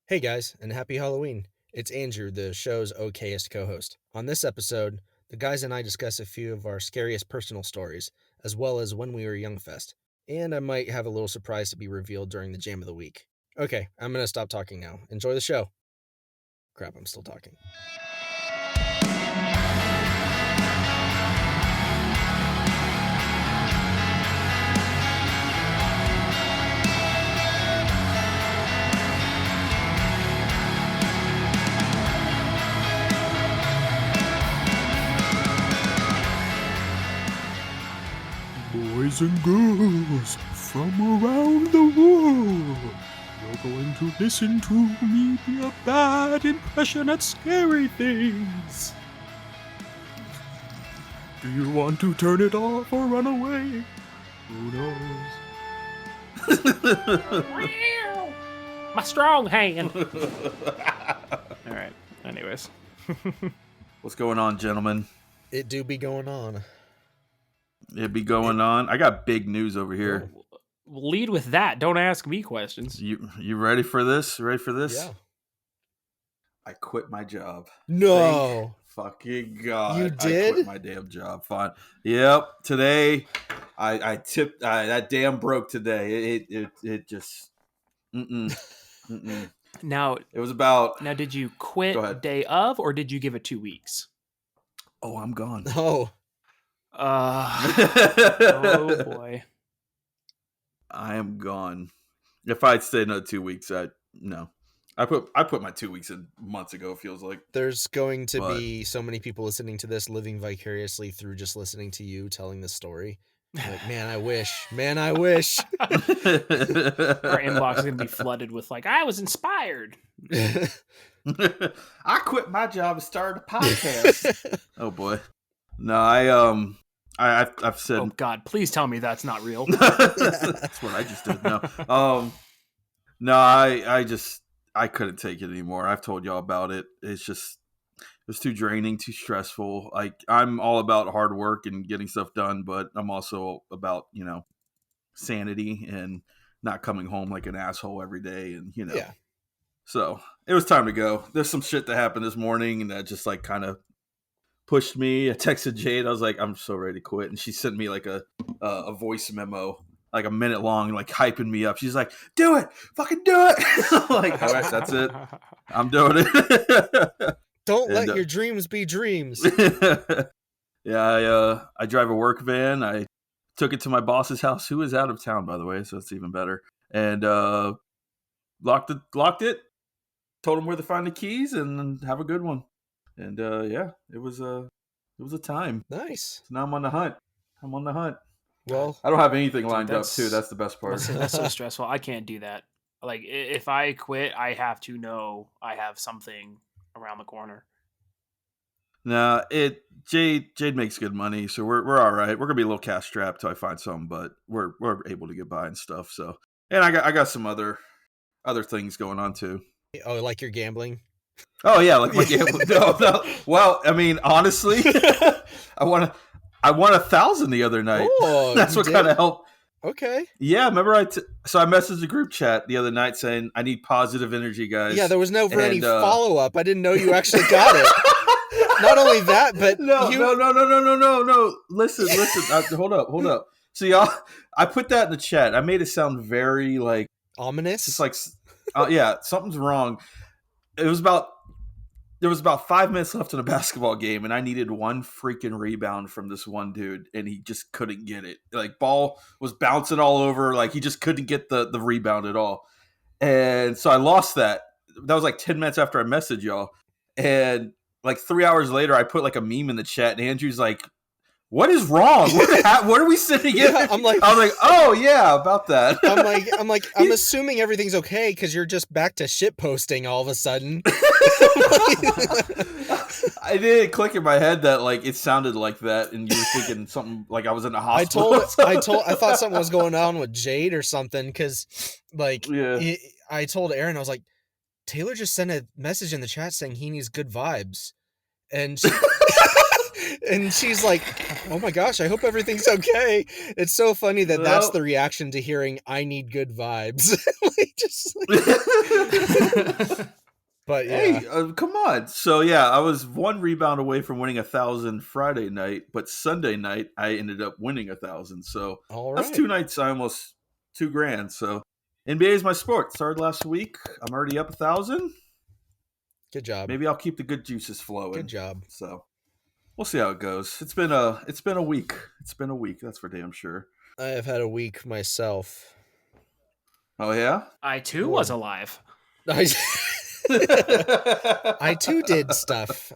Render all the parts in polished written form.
Hey guys, and happy Halloween. It's Andrew, the show's okayest co-host. On this episode, the guys and I discuss a few of our scariest personal stories, as well as when we were young fest. And I might have a little surprise to be revealed during the jam of the week. Okay, I'm gonna stop talking now. Enjoy the show. Crap, I'm still talking. Boys and girls from around the world, you're going to listen to me be a bad impression at scary things. Do you want to turn it off or run away? Who knows? My strong hand. All right. Anyways. What's going on, gentlemen? It do be going on. It be going on. I got big news over here. Lead with that. Don't ask me questions. You ready for this? Ready for this? Yeah. I quit my job. No. Thank fucking God. You did? I quit my damn job. Fine. Yep. Today, I tipped. That damn broke today. It just. Mm-mm. Now, It was about. Now, did you Go quit ahead. day of, or did you give it 2 weeks? Oh, I'm gone. Oh. Oh boy. I am gone. If I'd stayed another 2 weeks, no. I put my 2 weeks in months ago. It feels like There's going to be so many people listening to this living vicariously through just listening to you telling this story. Like, man, I wish. Man, I wish. Our inbox is gonna be flooded with like, I was inspired. I quit my job and started a podcast. Oh boy, no, I've said. Oh God, please tell me that's not real. That's what I just did. No, I couldn't take it anymore. I've told y'all about it. It was too draining, too stressful. Like, I'm all about hard work and getting stuff done, but I'm also about, sanity and not coming home like an asshole every day. And, Yeah. So it was time to go. There's some shit that happened this morning and that just like kind of pushed me. I texted Jade. I was like, I'm so ready to quit. And she sent me like a voice memo, like a minute long, like hyping me up. She's like, do it, fucking do it. I'm like, all right, that's it. I'm doing it. Don't let your dreams be dreams. Yeah, I drive a work van. I took it to my boss's house, who is out of town, by the way, so it's even better. And locked it. Told him where to find the keys and have a good one. And yeah, it was a time. Nice. So now I'm on the hunt. Well, I don't have anything lined up too. That's the best part. That's so stressful. I can't do that. Like, if I quit, I have to know I have something around the corner. Nah, Jade makes good money, so we're all right. We're gonna be a little cash strapped till I find something, but we're able to get by and stuff. So, and I got some other things going on too. oh, like you're gambling? Oh yeah, like my gambling. No. Well, I mean, honestly, I won 1,000 the other night. Oh, that's what kind of helped. Okay. Yeah, remember so I messaged the group chat the other night saying I need positive energy, guys. Yeah, there was never any follow up. I didn't know you actually got it. Not only that, but no. Listen. Hold up. So y'all, I put that in the chat. I made it sound very like ominous. Just like, yeah, something's wrong. There was about 5 minutes left in a basketball game, and I needed one freaking rebound from this one dude, and he just couldn't get it. Like, ball was bouncing all over. Like, he just couldn't get the rebound at all. And so I lost that. That was like 10 minutes after I messaged y'all. And like 3 hours later, I put like a meme in the chat, and Andrew's like, what is wrong? What are we sitting in? Yeah, I was like, oh yeah, about that. I'm assuming everything's okay because you're just back to shit posting all of a sudden. I didn't click in my head that like it sounded like that, and you were thinking something like I was in a hospital. I thought something was going on with Jade or something because, like, I told Aaron, I was like, Taylor just sent a message in the chat saying he needs good vibes, and and she's like, oh my gosh, I hope everything's okay. It's so funny that that's the reaction to hearing I need good vibes. But yeah, Hey, come on. So yeah, I was one rebound away from winning 1,000 Friday night, but Sunday night I ended up winning 1,000. So all that's right. 2 nights. I almost $2,000. So NBA is my sport. Started last week. I'm already up 1,000. Good job. Maybe I'll keep the good juices Good flowing. job. So we'll see how it goes. It's been a week. It's been a week. That's for damn sure. I have had a week myself. Oh yeah. I too Lord. was alive. I I too did stuff.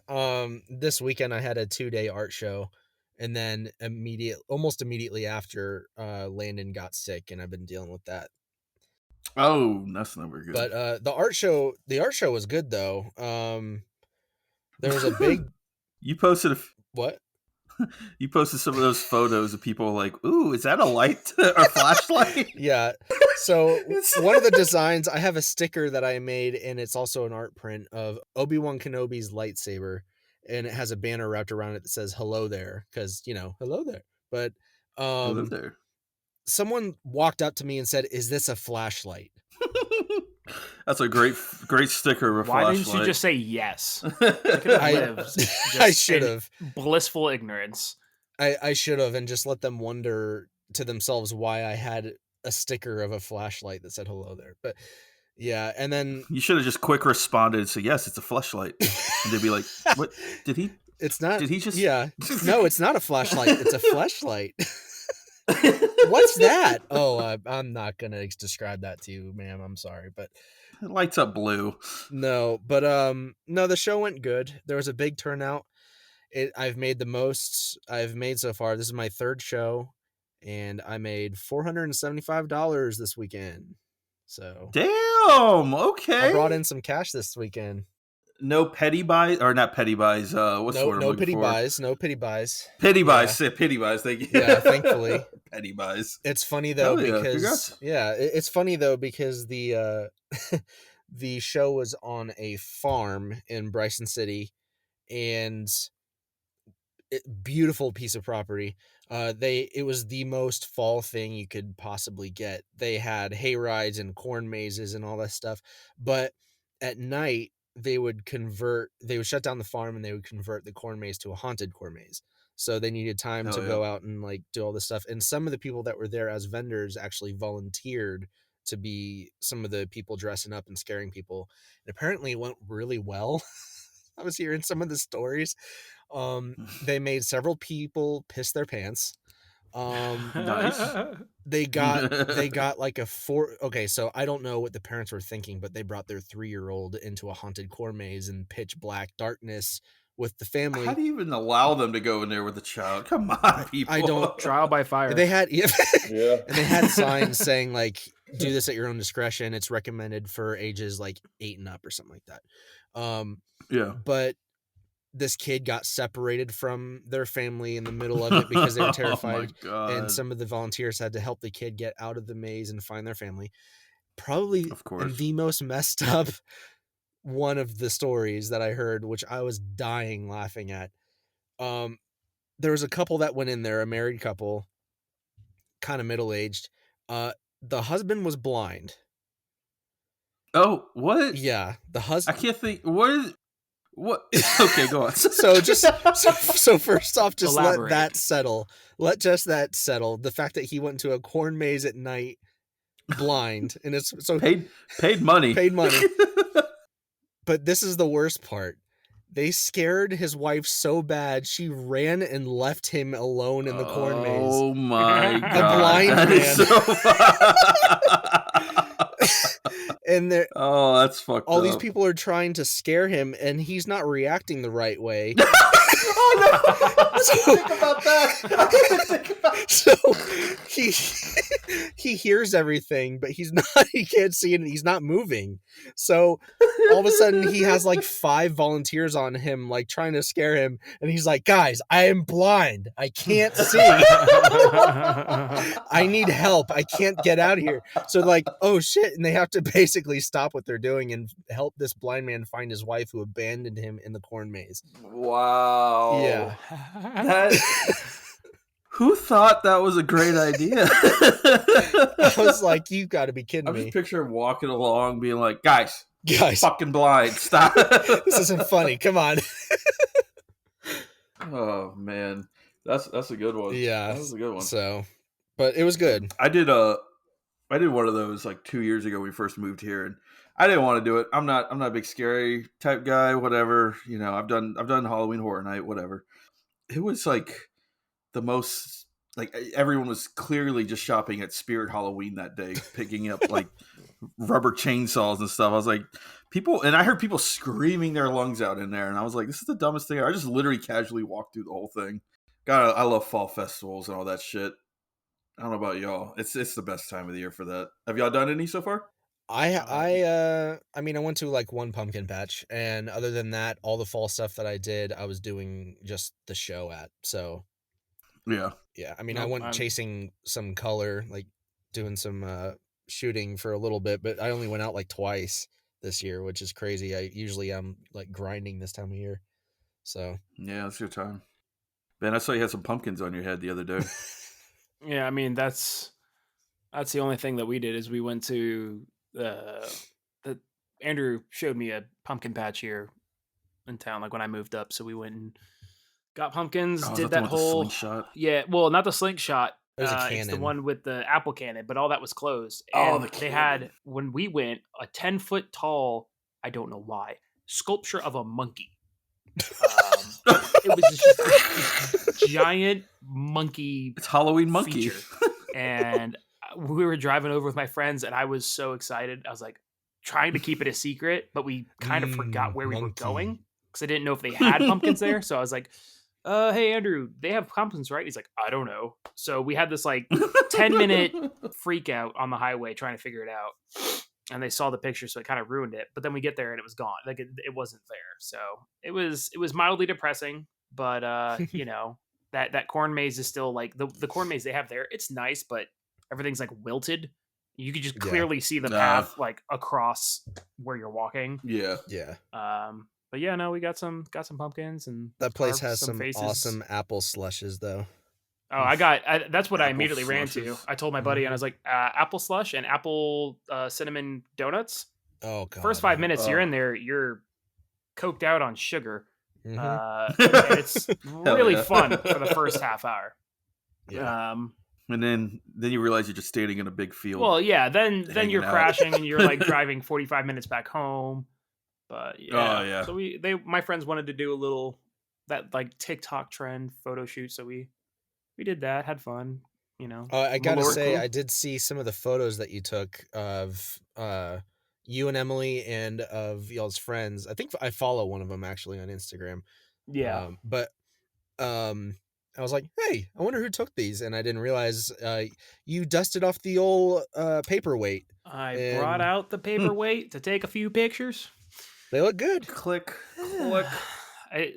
This weekend I had a 2-day art show, and then almost immediately after, Landon got sick, and I've been dealing with that. Oh, that's never good. But the art show was good though. There was a big You posted what? You posted some of those photos of people like, ooh, is that a light or flashlight? Yeah. So one of the designs, I have a sticker that I made, and it's also an art print of Obi-Wan Kenobi's lightsaber, and it has a banner wrapped around it that says "Hello there," because hello there. But Hello there. someone walked up to me and said, "Is this a flashlight?" That's a great sticker of a Why flashlight. didn't you just say yes? You could have I- lived I just should in have. blissful ignorance. I should have, and just let them wonder to themselves why I had a sticker of a flashlight that said "Hello there." But yeah, and then You should have just quick responded and said, yes, it's a flashlight. And they'd be like, what? Did he? It's not. Did he just? Yeah. No, it's not a flashlight. It's a flashlight. What's that? Oh, I'm not gonna describe that to you, ma'am. I'm sorry, but It lights up blue. no. But no. The show went good. There was a big turnout. I've made the most I've made so far. This is my third show, and I made $475 this weekend. So Damn. Okay. I brought in some cash this weekend. No petty buys, or not petty buys. What's the word I'm No looking pity for? buys. No pity buys. Pity Yeah. buys. Say pity buys. Thank you. Yeah, thankfully. Petty buys. It's funny though Hell yeah, because congrats. it's funny though because the the show was on a farm in Bryson City, and beautiful piece of property. It was the most fall thing you could possibly get. They had hay rides and corn mazes and all that stuff, but at night they would shut down the farm, and they would convert the corn maze to a haunted corn maze. So they needed time Hell to yeah. go out and like do all this stuff. And some of the people that were there as vendors actually volunteered to be some of the people dressing up and scaring people. And apparently it went really well. I was hearing some of the stories. They made several people piss their pants. Nice. They got like okay, so I don't know what the parents were thinking, but they brought their 3-year-old into a haunted corn maze in pitch black darkness with the family. How do you even allow them to go in there with a child? Come on, people. I don't. Trial by fire. They had Yeah. and they had signs saying like, do this at your own discretion. It's recommended for ages like 8 and up or something like that. Yeah. But this kid got separated from their family in the middle of it because they were terrified. Oh my God. And some of the volunteers had to help the kid get out of the maze and find their family. Probably Of course. the most messed up one of the stories that I heard, which I was dying laughing at. There was a couple that went in there, a married couple, kind of middle-aged. The husband was blind. Oh, what? Yeah, the I husband. can't think. What? Okay, go on. So first off, just Elaborate. let that settle. Let just that settle. The fact that he went into a corn maze at night, blind, and it's so paid money. paid money. But this is the worst part. They scared his wife so bad she ran and left him alone in the corn maze. Oh my God. The blind That is man. And oh, that's fucked all up. these people are trying to scare him, and he's not reacting the right way. Oh no! I didn't think about that. I didn't think about that. So he hears everything, but he can't see it, and he's not moving. So all of a sudden he has like 5 volunteers on him, like trying to scare him, and he's like, guys, I am blind. I can't see. I need help. I can't get out of here. So like, oh shit. And they have to basically stop what they're doing and help this blind man find his wife who abandoned him in the corn maze. Wow. Yeah. Who thought that was a great idea? I was like, you got to be kidding I'm me. just picturing him walking along, being like, "Guys, Guys, fucking blind. Stop. this isn't funny. Come on. Oh man, that's a good one. Yeah. That was a good one. So, but it was good. I did one of those like 2 years ago when we first moved here, and I didn't want to do it. I'm not a big scary type guy. Whatever, I've done Halloween Horror Night. Whatever. It was like the most like everyone was clearly just shopping at Spirit Halloween that day, picking up like rubber chainsaws and stuff. I was like, and I heard people screaming their lungs out in there, and I was like, this is the dumbest thing. I just literally casually walked through the whole thing. God, I love fall festivals and all that shit. I don't know about y'all. It's the best time of the year for that. Have y'all done any so far? I mean, I went to like one pumpkin patch, and other than that, all the fall stuff that I did, I was doing just the show at. So Yeah. yeah, I mean, I Nope, went chasing some color, like doing some shooting for a little bit, but I only went out like twice this year, which is crazy. I usually am like grinding this time of year. So Yeah, that's your time. Ben, I saw you had some pumpkins on your head the other day. Yeah, I mean that's the only thing that we did is we went to the Andrew showed me a pumpkin patch here in town, like when I moved up. So we went and got pumpkins, Oh, is did that the that one with the whole slingshot? yeah, well, not the slingshot. it was a It's the cannon. one with the apple cannon, but all that was closed. Oh, And the they cannon. had when we went a 10-foot tall, I don't know why, sculpture of a monkey. It was just this giant monkey. It's Halloween monkey. feature. And we were driving over with my friends, and I was so excited. I was like trying to keep it a secret, but we kind of forgot where we were monkey. going because I didn't know if they had pumpkins there. So I was like, hey, Andrew, they have pumpkins, right? He's like, I don't know. So we had this like 10-minute freak out on the highway trying to figure it out. And they saw the picture, so it kind of ruined it. But then we get there and it was gone. Like it wasn't there. So it was mildly depressing. But that corn maze is still like the corn maze they have there. It's nice, but everything's like wilted. You could just Yeah. clearly see the path like across where you're walking. Yeah. Yeah. But yeah, no, we got some pumpkins and That place carved has some faces. awesome apple slushes, though. Oh, that's what I Apple immediately ran to. slushes. I told my buddy, and I was like, apple slush and apple cinnamon donuts. Oh god. First 5 minutes you're Oh. in there, you're coked out on sugar. Mhm. And it's really yeah. fun for the first half hour. Yeah. And then you realize you're just standing in a big field. Well, yeah, then hanging you're out. crashing and you're like driving 45 minutes back home. But yeah. Oh, yeah. So my friends wanted to do a little that like TikTok trend photo shoot, so we did that, had fun, I gotta Malort say, cool. I did see some of the photos that you took of you and Emily and of y'all's friends. I think I follow one of them actually on Instagram. Yeah. But I was like, hey, I wonder who took these, and I didn't realize you dusted off the old paperweight. I brought out the paperweight to take a few pictures. They look good. Click, click.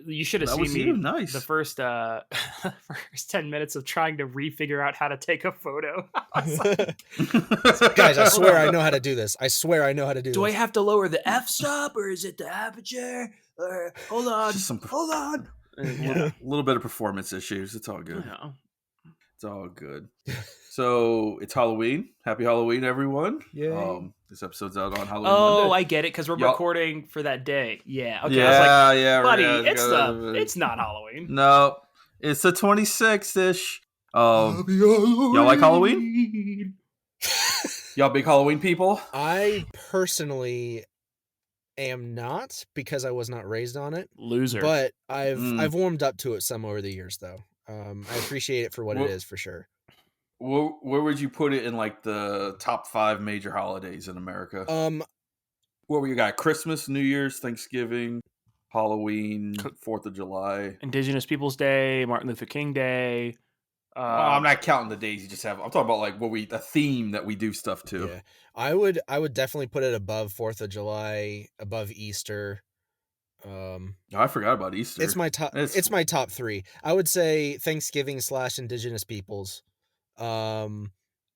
You should have That seen was me you, nice. the first 10 minutes of trying to refigure out how to take a photo. I was like, Guys, I swear I know how to do this. I swear I know how to do do I this. have to lower the f-stop or is it the aperture? Or hold on, Just some- hold on. Yeah, a little bit of performance issues. It's all good. Yeah. It's all good. So it's Halloween. Happy Halloween, everyone. Yay. This episode's out on Halloween Oh, Monday. I get it because we're Y'all- recording for that day. Yeah. Okay. Yeah, I was like, yeah, buddy, yeah, it's not Halloween. No, it's the 26th-ish. Y'all like Halloween? Y'all big Halloween people? I personally am not because I was not raised on it. Loser. But I've Mm. I've warmed up to it some over the years, though. I appreciate it for what it is, for sure. Where would you put it in like the top 5 major holidays in America? Where you got Christmas, New Year's, Thanksgiving, Halloween, 4th of July. Indigenous Peoples Day, Martin Luther King Day. I'm not counting the days you just have. I'm talking about like a theme that we do stuff to. Yeah, I would definitely put it above 4th of July, above Easter. I forgot about Easter. It's my top. It's my top 3. I would say Thanksgiving / Indigenous Peoples, and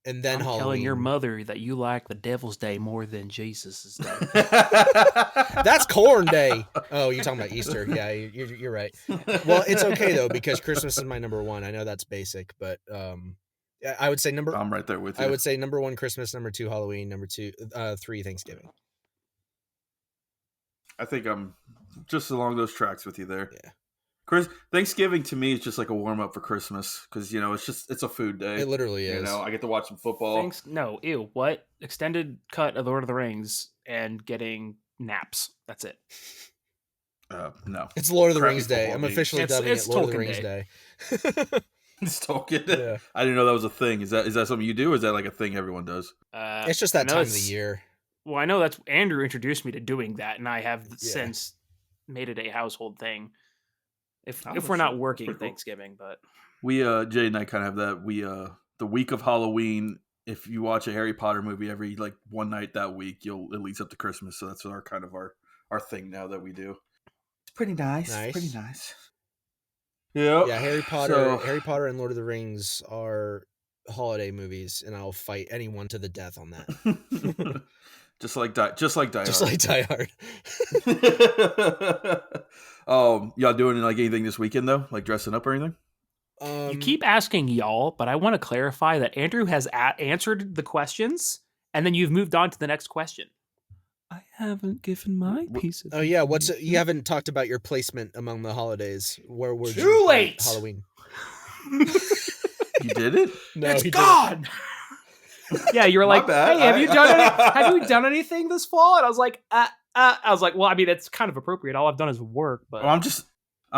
then Halloween. Telling your mother that you like the Devil's Day more than Jesus's Day. That's Corn Day. Oh, you're talking about Easter. Yeah, you're right. Well, it's okay though because Christmas is my number 1. I know that's basic, but I would say I'm right there with you. I would say number 1 Christmas, number 2 Halloween, number 3 Thanksgiving. I think I'm just along those tracks with you there. Yeah. Thanksgiving to me is just like a warm up for Christmas because it's a food day. It literally is. I get to watch some football. No, ew, what? Extended cut of Lord of the Rings and getting naps. That's it. No, It's Lord of the Crappy Rings Day. football I'm game. officially dubbing it's it Lord of the Tolkien Rings Day. Day. It's Tolkien. Yeah. I didn't know that was a thing. Is that something you do? Or is that like a thing everyone does? It's just that time of the year. Well, I know that's Andrew introduced me to doing that, and I have since made it a household thing. If we're not working Thanksgiving, but we Jay and I kind of have that. We the week of Halloween. If you watch a Harry Potter movie every like one night that week, it leads up to Christmas. So that's our thing now that we do. It's pretty nice. Pretty nice. Yeah, Harry Potter and Lord of the Rings are holiday movies, and I'll fight anyone to the death on that. Just like Die Hard. Just like Die Hard. Y'all doing like anything this weekend though? Like dressing up or anything? You keep asking y'all, but I want to clarify that Andrew has answered the questions, and then you've moved on to the next question. I haven't given my piece of. Oh yeah, you haven't talked about your placement among the holidays. Where were Too you late. Halloween? You did it? No, it's gone. Yeah, you were like, bad. "Hey, have you done anything this fall?" And I was like, well, I mean, it's kind of appropriate. All I've done is work, but well, I'm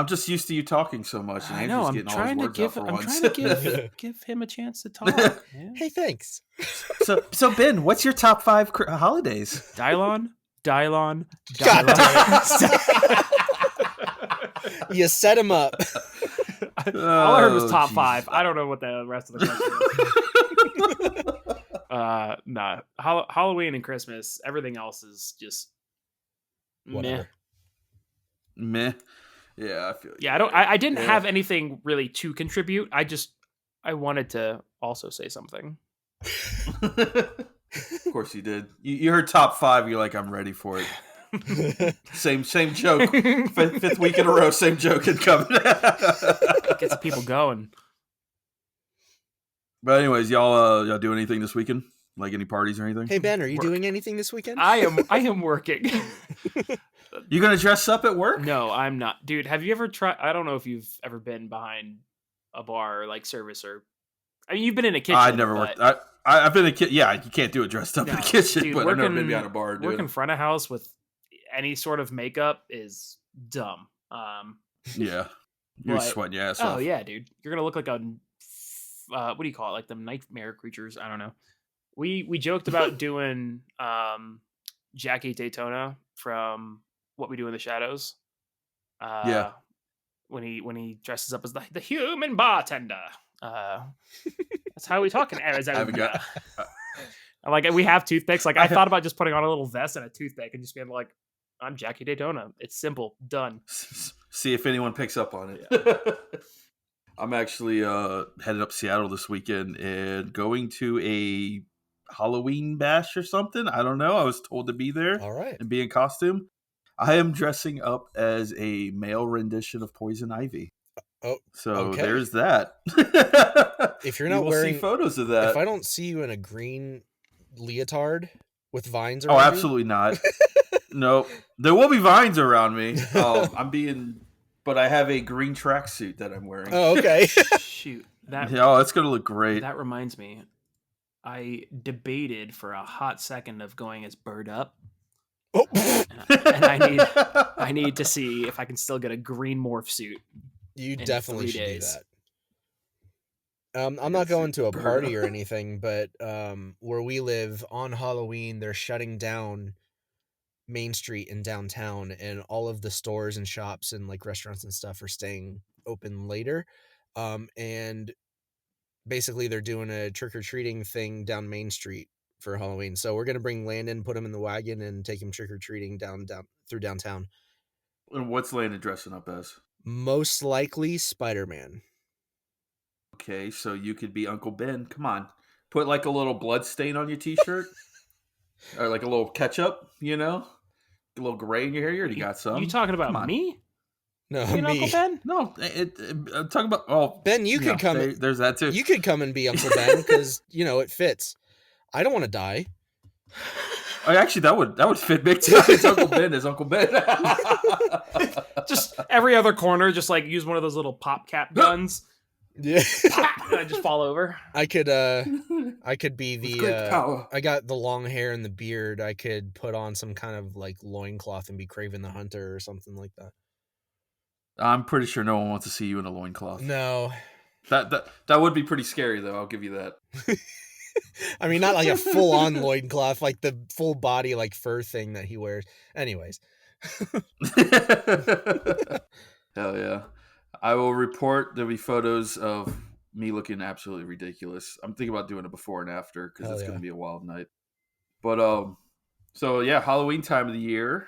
just used to you talking so much. And I know. I'm trying to give him a chance to talk. Yeah. Hey, thanks. So Ben, what's your top 5 holidays? Dylon. God damn it. You set him up. All I heard was top 5. I don't know what the rest of the question is. Nah. Halloween and Christmas, everything else is just whatever. Meh. Yeah, I feel. Yeah, I didn't have anything really to contribute. I wanted to also say something. Of course you did. You heard top 5. You're like, I'm ready for it. same joke. Fifth week in a row, same joke had coming. Gets the people going. But anyways, y'all do anything this weekend? Like any parties or anything? Hey Ben, are you doing anything this weekend? I am working. You gonna dress up at work? No, I'm not. Dude, have you ever tried? I don't know if you've ever been behind a bar or like service or. I mean, you've been in a kitchen. I never worked. I've been in a kitchen. Yeah, you can't do it dressed up in a kitchen. Dude, but I've never been behind a bar. Working front of house with any sort of makeup is dumb. Yeah, you're sweating your ass off. Oh yeah, dude, you're gonna look like a what do you call it? Like the nightmare creatures. I don't know. We joked about doing Jackie Daytona from What We Do in the Shadows. Yeah. When he dresses up as the human bartender. That's how we talk in Arizona. Like we have toothpicks. Like I thought about just putting on a little vest and a toothpick and just being like, I'm Jackie Daytona. It's simple, done. See if anyone picks up on it. Yeah. I'm actually headed up Seattle this weekend and going to a Halloween bash or something. I don't know. I was told to be there. All right. And be in costume. I am dressing up as a male rendition of Poison Ivy. Oh, so okay. There's that. If you're not wearing see photos of that, if I don't see you in a green leotard with vines around absolutely not. No, there will be vines around me. But I have a green tracksuit that I'm wearing. Oh, okay. Shoot, it's gonna look great. That reminds me, I debated for a hot second of going as Bird Up. Oh. And I need to see if I can still get a green morph suit. You definitely should do that. I'm not going to a party or anything, but where we live on Halloween, they're shutting down Main Street in downtown, and all of the stores and shops and like restaurants and stuff are staying open later. And basically they're doing a trick-or-treating thing down Main Street for Halloween. So we're gonna bring Landon, put him in the wagon, and take him trick-or-treating down through downtown. And what's Landon dressing up as? Most likely Spider-Man. Okay, so you could be Uncle Ben. Come on. Put like a little blood stain on your t-shirt. Or like a little ketchup, a little gray in your hair. You already got some. You talking about me? No, me. Uncle Ben? No, I'm talking about... Ben, you could come... There's that too. You could come and be Uncle Ben because, it fits. I don't want to die. Actually, that would fit big time. It's Uncle Ben is Uncle Ben. Just every other corner, just like use one of those little pop cap guns. Yeah. And I just fall over. I could be With great power. I got the long hair and the beard. I could put on some kind of like loincloth and be Craven the Hunter or something like that. I'm pretty sure no one wants to see you in a loincloth. No. That would be pretty scary, though. I'll give you that. I mean, not like a full-on loincloth, like the full body like fur thing that he wears. Anyways. Hell yeah. I will report there'll be photos of me looking absolutely ridiculous. I'm thinking about doing it before and after because it's going to be a wild night. But so yeah, Halloween time of the year.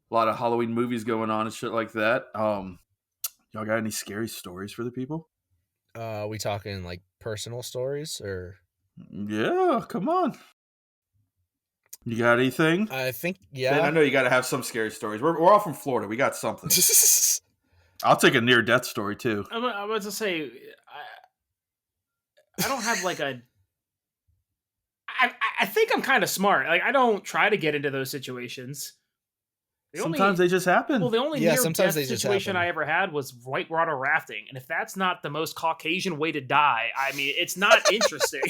A lot of Halloween movies going on and shit like that. Y'all got any scary stories for the people? We talking like personal stories or? Yeah, come on. You got anything? I think yeah. Ben, I know you got to have some scary stories. We're all from Florida. We got something. I'll take a near-death story too. I was about to say, I don't have like a. I think I'm kind of smart. Like I don't try to get into those situations. Sometimes they just happen. Well, the only near-death they just situation happen. I ever had was whitewater rafting, and if that's not the most Caucasian way to die, I mean, it's not interesting.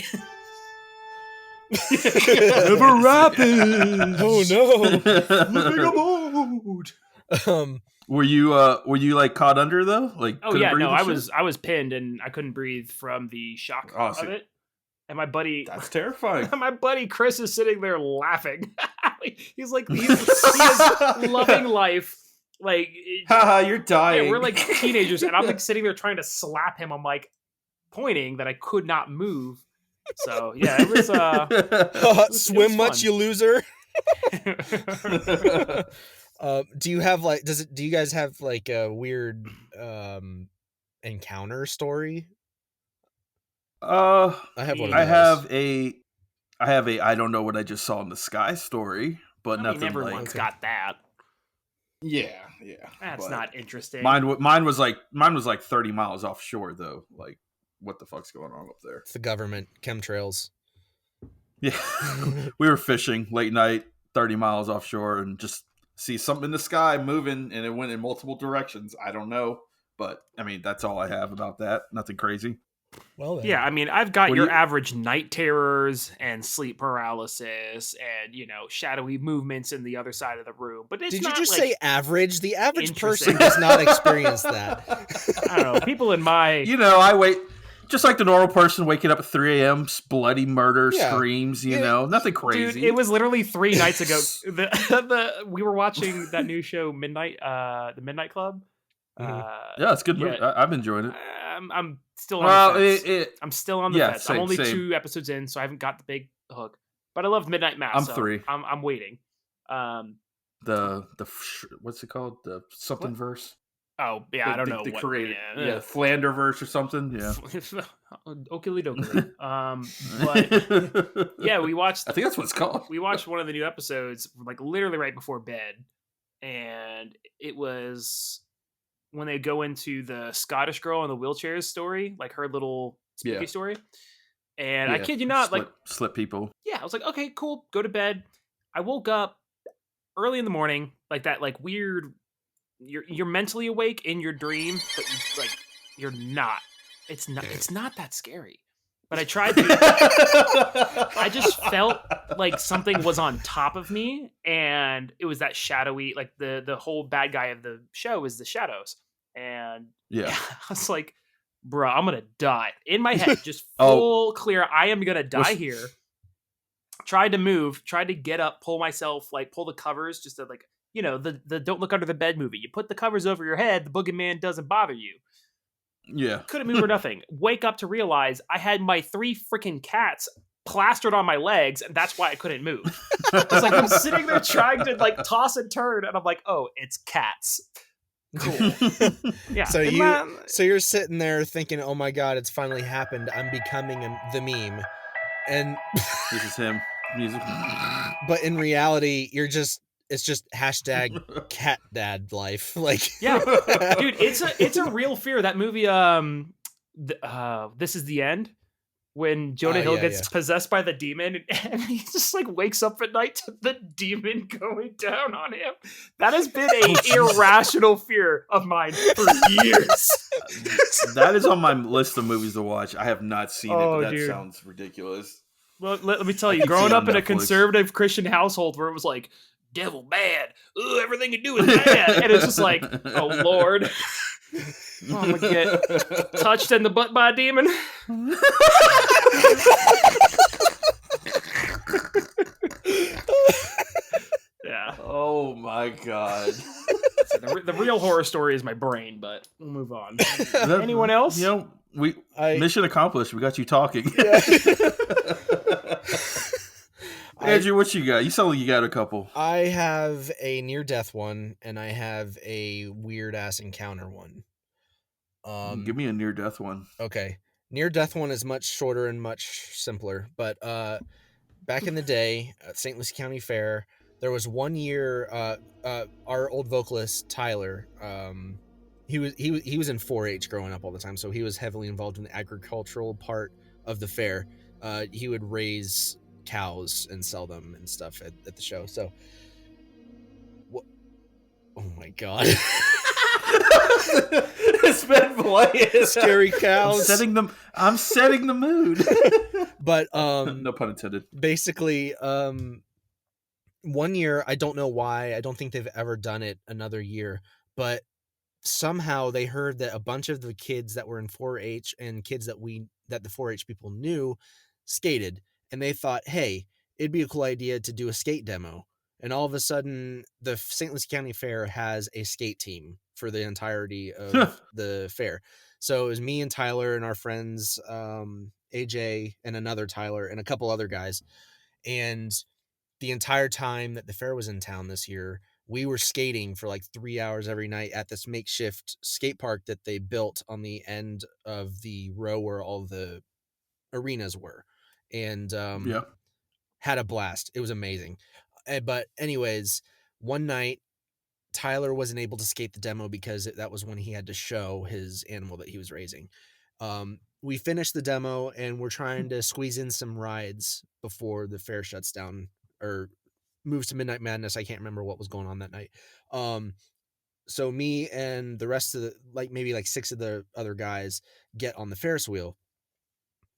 Never happened. Oh no! Living aboard. Were you like caught under though? Like Oh yeah, no, I was pinned and I couldn't breathe from the shock of it. And my buddy, that's terrifying. My buddy Chris is sitting there laughing. He's like, he is loving life. Like, haha, you're dying. Yeah, we're like teenagers, and I'm like sitting there trying to slap him. I'm like pointing that I could not move. So yeah, it was swim much, fun. you loser. Do you have like? Do you guys have like a weird encounter story? I have one of I those. have a I don't know what I just saw in the sky story, but nothing everyone's like got that. Yeah. That's not interesting. Mine was like 30 miles offshore though. Like, what the fuck's going on up there? It's the government chemtrails. Yeah, we were fishing late night, 30 miles offshore, and just see something in the sky moving, and it went in multiple directions. I don't know, but I mean that's all I have about that. Nothing crazy. Well, then. Yeah, I mean, I've got your average night terrors and sleep paralysis and, shadowy movements in the other side of the room. But it's Did not you just like, say average? The average person does not experience that. I don't know. People in my... I wait... Just like the normal person waking up at 3 a.m., bloody murder, screams, nothing crazy. Dude, it was literally 3 nights ago. We were watching that new show, the Midnight Club. Yeah, it's good movie. I'm enjoying it. I'm still on the fence. I'm still on the fence. Same, I'm only same. 2 episodes in, so I haven't got the big hook. But I love Midnight Mass. I'm so 3. I'm waiting. The what's it called? The something verse. Oh yeah, I don't know. The what, creator, Flanderverse or something. Yeah. Okily dokily. But yeah, we watched. I think that's what it's called. We watched one of the new episodes, like literally right before bed, and it was when they go into the Scottish girl in the wheelchairs story, like her little spooky story. And I kid you not, slip people. Yeah, I was like, okay, cool, go to bed. I woke up early in the morning, like that, like weird. You're mentally awake in your dream, but you're not. It's not that scary. But I tried to. I just felt like something was on top of me, and it was that shadowy, like the whole bad guy of the show is the shadows, and I was like, bro, I'm gonna die in my head, just full clear. I am gonna die here. Tried to move, tried to get up, pull the covers, just to like. The Don't Look Under the Bed movie. You put the covers over your head, the boogeyman doesn't bother you. Yeah. Couldn't move or nothing. Wake up to realize I had my 3 freaking cats plastered on my legs, and that's why I couldn't move. It's like I'm sitting there trying to like toss and turn, and I'm like, oh, it's cats. Cool. Yeah. So you're sitting there thinking, oh my god, it's finally happened. I'm becoming the meme. And this is him. Music. But in reality, it's just hashtag cat dad life. Like, yeah, dude, it's a real fear. That movie, This Is the End. when Jonah Hill yeah, gets yeah. possessed by the demon and he just like wakes up at night to the demon going down on him. That has been a irrational fear of mine for years. That is on my list of movies to watch. I have not seen it, but that Dude. sounds ridiculous. Well, let me tell I you, keep growing seeing up on in a Netflix. conservative Christian household where it was like, devil bad, ooh, everything you do is bad, and it's just like, oh Lord, I'm gonna get touched in the butt by a demon. Yeah. Oh my god. So the real horror story is my brain, but we'll move on. Anyone else? You know, mission accomplished. We got you talking. Andrew, what you got? You sound like you got a couple. I have a near-death one, and I have a weird-ass encounter one. Give me a near-death one. Okay. Near-death one is much shorter and much simpler, but back in the day at St. Lucie County Fair, there was one year our old vocalist Tyler, he was in 4-H growing up all the time, so he was heavily involved in the agricultural part of the fair. He would raise cows and sell them and stuff at the show. So oh my god. It's been playing. Scary cows. I'm setting the mood. But no pun intended. Basically, one year, I don't know why, I don't think they've ever done it another year, but somehow they heard that a bunch of the kids that were in 4-H and kids that the 4-H people knew skated, and they thought, hey, it'd be a cool idea to do a skate demo. And all of a sudden, the St. Lucie County Fair has a skate team for the entirety of the fair. So it was me and Tyler and our friends, AJ and another Tyler and a couple other guys. And the entire time that the fair was in town this year, we were skating for like 3 hours every night at this makeshift skate park that they built on the end of the row where all the arenas were. And had a blast. It was amazing. But anyways, one night Tyler wasn't able to skate the demo because that was when he had to show his animal that he was raising. We finished the demo and we're trying to squeeze in some rides before the fair shuts down or moves to Midnight Madness. I can't remember what was going on that night. So me and the rest of the, maybe 6 of the other guys get on the Ferris wheel.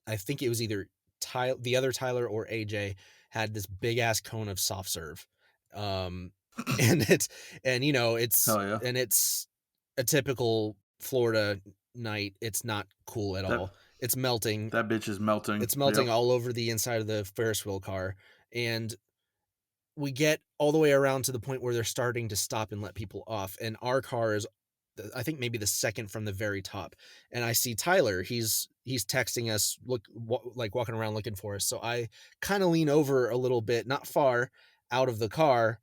I think it was either the other Tyler or AJ had this big ass cone of soft serve. And it's a typical Florida night. It's not cool at all. It's melting. That bitch is melting. It's melting all over the inside of the Ferris wheel car. And we get all the way around to the point where they're starting to stop and let people off. And our car is, I think, maybe the second from the very top. And I see Tyler, he's texting us, walking around looking for us. So I kind of lean over a little bit, not far out of the car,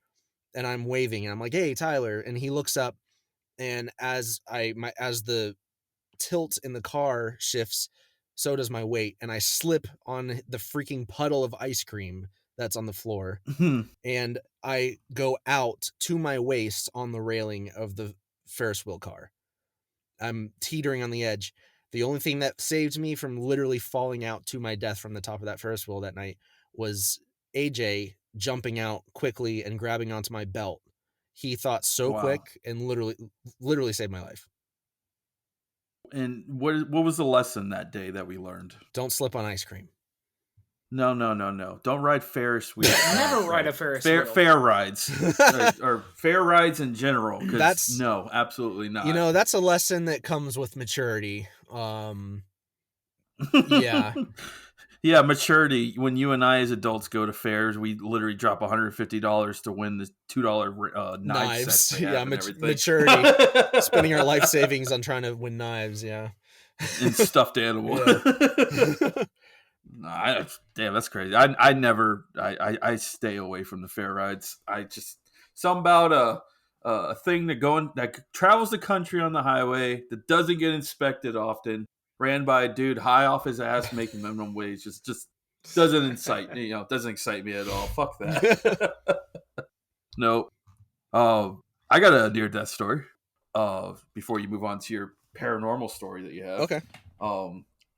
and I'm waving and I'm like, "Hey, Tyler." And he looks up, and as the tilt in the car shifts, so does my weight, and I slip on the freaking puddle of ice cream that's on the floor. And I go out to my waist on the railing of the Ferris wheel car. I'm teetering on the edge. The only thing that saved me from literally falling out to my death from the top of that Ferris wheel that night was AJ jumping out quickly and grabbing onto my belt. He thought so quick and literally saved my life. And what was the lesson that day that we learned? Don't slip on ice cream. No. Don't ride Ferris wheel. Never ride a Ferris wheel. Fair rides. or fair rides in general. No, absolutely not. That's a lesson that comes with maturity. Yeah. Yeah, maturity. When you and I as adults go to fairs, we literally drop $150 to win the $2 knives. Sets maturity. Spending our life savings on trying to win knives, yeah. And stuffed animal. Yeah. Damn, that's crazy. I stay away from the fair rides. I just something about a thing that travels the country on the highway that doesn't get inspected often, ran by a dude high off his ass making minimum wage, just doesn't excite me. Doesn't excite me at all. Fuck that. No. I got a near death story. Before you move on to your paranormal story that you have. Okay.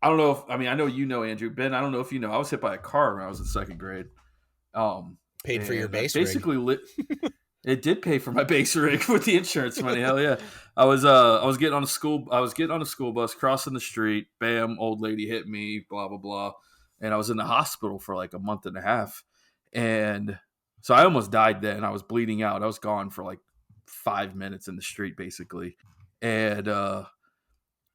I don't know if I know you know Andrew. Ben, I don't know if you know. I was hit by a car when I was in second grade. Paid for your And I base rig. basically lit. It did pay for my base rig with the insurance money. Hell yeah! I was getting on a school. I was getting on a school bus, crossing the street. Bam! Old lady hit me. Blah blah blah. And I was in the hospital for like a month and a half. And so I almost died then. I was bleeding out. I was gone for like 5 minutes in the street, basically. And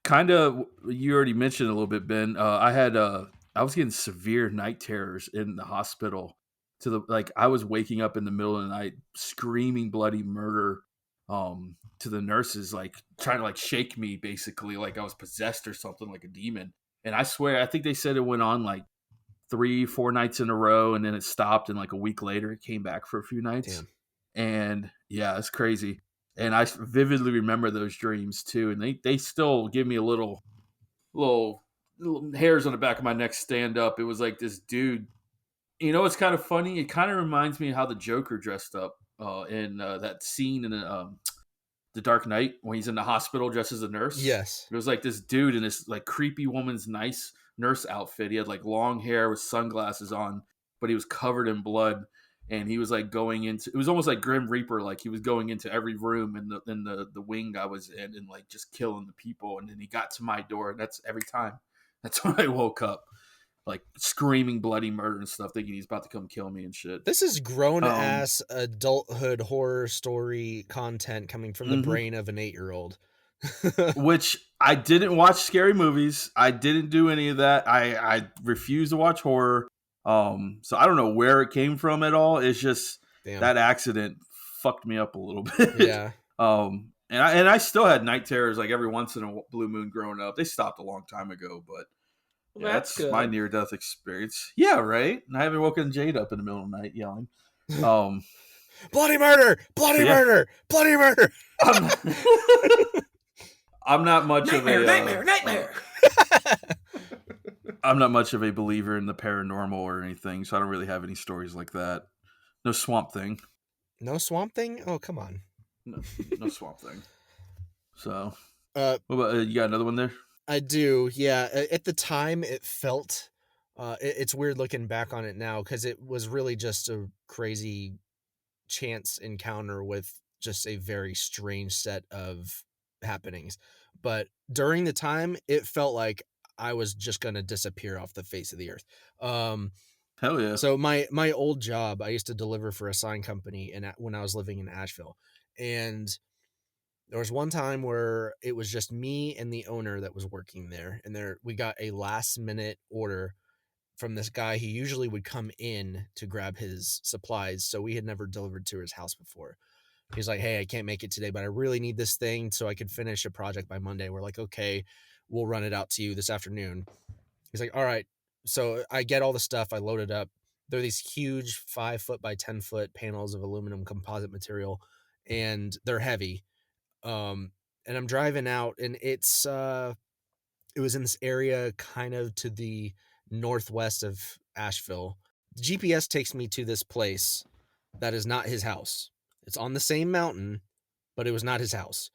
kind of, you already mentioned a little bit, Ben. I was getting severe night terrors in the hospital. To the like, I was waking up in the middle of the night, screaming bloody murder, to the nurses, like trying to like shake me, basically, like I was possessed or something, like a demon. And I swear, I think they said it went on like 3, 4 nights in a row, and then it stopped. And like a week later, it came back for a few nights. Damn. And yeah, it's crazy. And I vividly remember those dreams too. And they still give me a little hairs on the back of my neck stand up. It was like this dude. You know, it's kind of funny. It kind of reminds me of how the Joker dressed up in that scene in the Dark Knight when he's in the hospital dressed as a nurse. Yes. It was like this dude in this like creepy woman's nice nurse outfit. He had like long hair with sunglasses on, but he was covered in blood. And he was like going into, it was almost like Grim Reaper, like he was going into every room in the wing I was in and like just killing the people. And then he got to my door, and that's every time. That's when I woke up, like screaming bloody murder and stuff, thinking he's about to come kill me and shit. This is grown Um, ass adulthood horror story content coming from the mhm. brain of an 8-year-old. Which I didn't watch scary movies. I didn't do any of that. I refuse to watch horror. So I don't know where it came from at all. It's just Damn. that accident fucked me up a little bit. Yeah. And I still had night terrors like every once in a blue moon growing up. They stopped a long time ago, but Well, yeah, that's that's my good. near death experience. Yeah, right. And I haven't woken Jade up in the middle of the night yelling. Um, Bloody murder! so Bloody yeah, murder! Bloody murder! I'm not, I'm not much of Nightmare, a nightmare, nightmare. I'm not much of a believer in the paranormal or anything, so I don't really have any stories like that. No Swamp Thing. No Swamp Thing? Oh, come on. No, no Swamp Thing. So, Uh, what about you? Got another one there? I do. Yeah. At the time, it felt. It's weird looking back on it now because it was really just a crazy chance encounter with just a very strange set of happenings. But during the time, it felt like I was just gonna disappear off the face of the earth. Um, Hell yeah. so my old job, I used to deliver for a sign company, and when I was living in Asheville, and there was one time where it was just me and the owner that was working there, and there we got a last minute order from this guy. He usually would come in to grab his supplies, so we had never delivered to his house before. He's like, "Hey, I can't make it today, but I really need this thing so I could finish a project by Monday." We're like, "Okay, we'll run it out to you this afternoon." He's like, "All right." So I get all the stuff, I load it up. They're these huge 5 foot by 10 foot panels of aluminum composite material, and they're heavy. Um, and I'm driving out, and it was in this area kind of to the northwest of Asheville. The GPS takes me to this place that is not his house. It's on the same mountain, but it was not his house.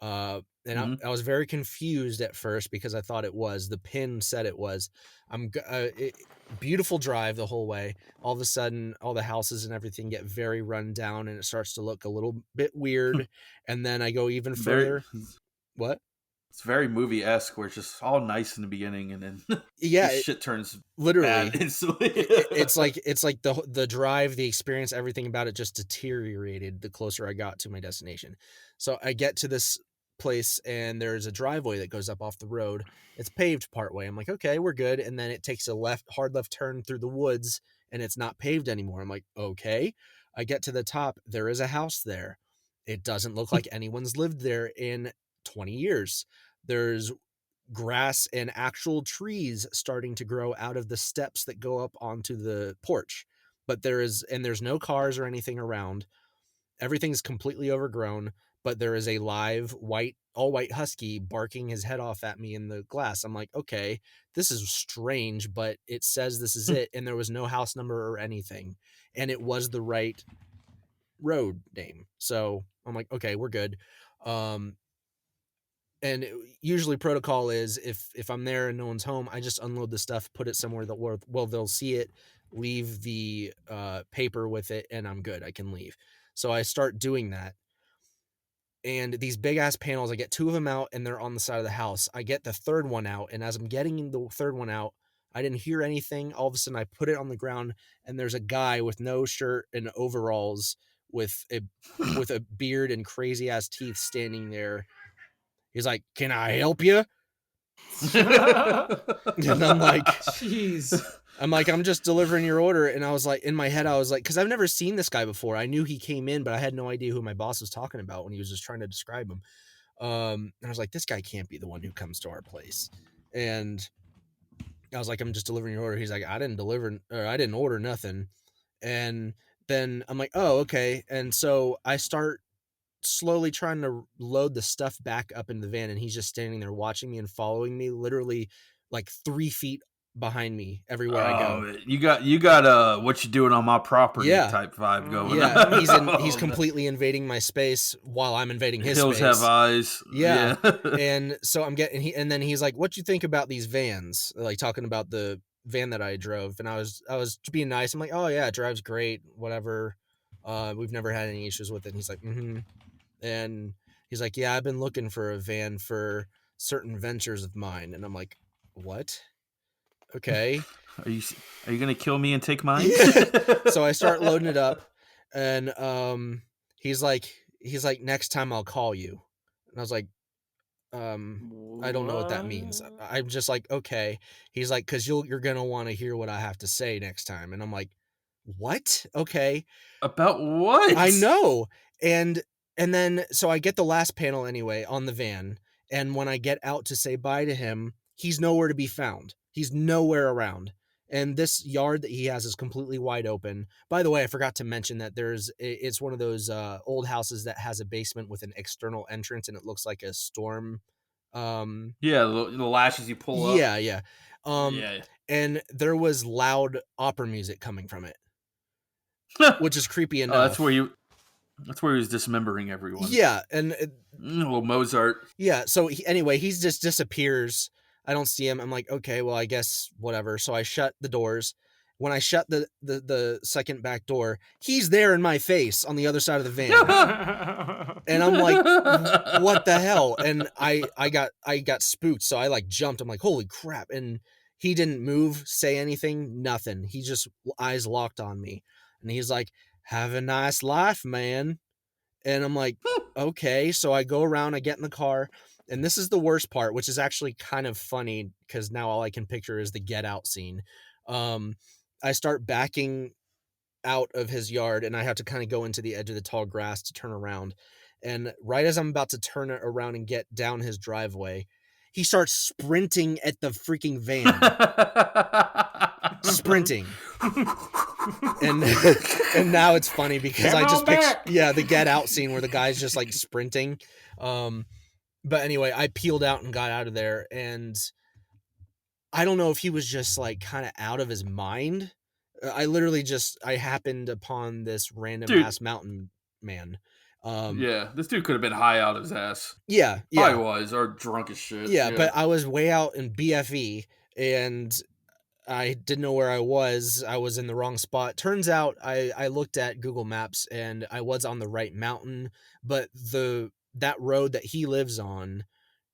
And Hmm. I was very confused at first because I thought it was. The pin said it was. Beautiful drive the whole way. All of a sudden, all the houses and everything get very run down, and it starts to look a little bit weird. And then I go even Very. further. What? It's very movie esque, where it's just all nice in the beginning, and then Yeah, just shit turns bad literally. instantly. It's like the drive, the experience, everything about it just deteriorated the closer I got to my destination. So I get to this place, and there's a driveway that goes up off the road. It's paved part way. I'm like, okay, we're good. And then it takes a hard left turn through the woods, and it's not paved anymore. I'm like, okay. I get to the top. There is a house there. It doesn't look like anyone's lived there in 20 years. There's grass and actual trees starting to grow out of the steps that go up onto the porch. But there's no cars or anything around. Everything's completely overgrown, but there is a live all white husky barking his head off at me in the glass. I'm like, okay, this is strange, but it says this is it. And there was no house number or anything. And it was the right road name. So I'm like, okay, we're good. Um, and usually protocol is if I'm there and no one's home, I just unload the stuff, put it somewhere that well they'll see it, leave the paper with it, and I'm good. I can leave. So I start doing that. And these big ass panels, I get 2 of them out and they're on the side of the house. I get the third one out, and as I'm getting the third one out, I didn't hear anything. All of a sudden I put it on the ground, and there's a guy with no shirt and overalls with a beard and crazy ass teeth standing there. He's like, "Can I help you?" And I'm like, Jeez. I'm just delivering your order. And I was like, in my head, I was like, because I've never seen this guy before. I knew he came in, but I had no idea who my boss was talking about when he was just trying to describe him. And I was like, this guy can't be the one who comes to our place. And I was like, I'm just delivering your order. He's like, I didn't order nothing. And then I'm like, oh, okay. And so I start slowly trying to load the stuff back up in the van, and he's just standing there watching me and following me, literally like 3 feet behind me everywhere I go. Oh, you got what you doing on my property Yeah. type vibe going Yeah, on. he's completely invading my space while I'm invading his Hills space. have eyes. Yeah. And so I'm getting and then he's like, "What you think about these vans?" Like talking about the van that I drove, and I was being nice. I'm like, "Oh yeah, it drives great, whatever. We've never had any issues with it." And he's like, "Mhm." And he's like, "Yeah, I've been looking for a van for certain ventures of mine." And I'm like, "What?" Okay. Are you gonna kill me and take mine? So I start loading it up, and he's like, "Next time I'll call you." And I was like, I don't know what that means. I'm just like, okay. He's like, "'Cause you're gonna want to hear what I have to say next time." And I'm like, "What?" Okay. About what? I know. And then so I get the last panel anyway on the van, and when I get out to say bye to him, he's nowhere to be found. He's nowhere around. And this yard that he has is completely wide open. By the way, I forgot to mention that it's one of those old houses that has a basement with an external entrance, and it looks like a storm. Yeah, the lashes you pull up. Yeah. Yeah. And there was loud opera music coming from it, which is creepy Oh, enough. that's where he was dismembering everyone. Yeah, and Little Mozart. yeah, so anyway, he just disappears. I don't see him. I'm like, okay, well, I guess whatever. So I shut the doors. When I shut the second back door, he's there in my face on the other side of the van. And I'm like, what the hell? And I got spooked, so I like jumped. I'm like, holy crap. And he didn't move, say anything, nothing. He just eyes locked on me. And he's like, have a nice life, man. And I'm like, okay. So I go around, I get in the car, and this is the worst part, which is actually kind of funny because now all I can picture is the get out scene. I start backing out of his yard, and I have to kind of go into the edge of the tall grass to turn around. And right as I'm about to turn it around and get down his driveway, he starts sprinting at the freaking van. Sprinting. And now it's funny because I just picture the get out scene where the guy's just like sprinting. But anyway, I peeled out and got out of there, and I don't know if he was just like kind of out of his mind. I happened upon this random ass mountain man. Yeah, this dude could have been high out of his ass. Yeah. Probably was, or drunk as shit. Yeah, but I was way out in BFE, and I didn't know where I was. I was in the wrong spot. Turns out I looked at Google Maps, and I was on the right mountain, but that road that he lives on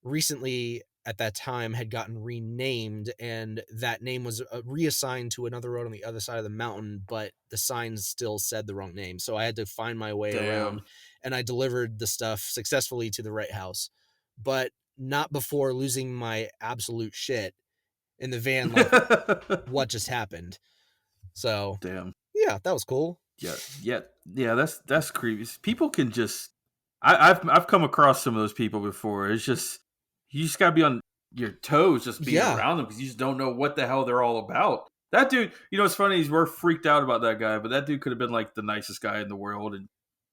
recently at that time had gotten renamed, and that name was reassigned to another road on the other side of the mountain, but the signs still said the wrong name. So I had to find my way around, and I delivered the stuff successfully to the right house, but not before losing my absolute shit in the van, like what just happened. So yeah, that was cool. Yeah. That's creepy. People can just I've come across some of those people before. It's just you just gotta be on your toes just being around them because you just don't know what the hell they're all about. That dude, it's funny, we're freaked out about that guy, but that dude could have been like the nicest guy in the world and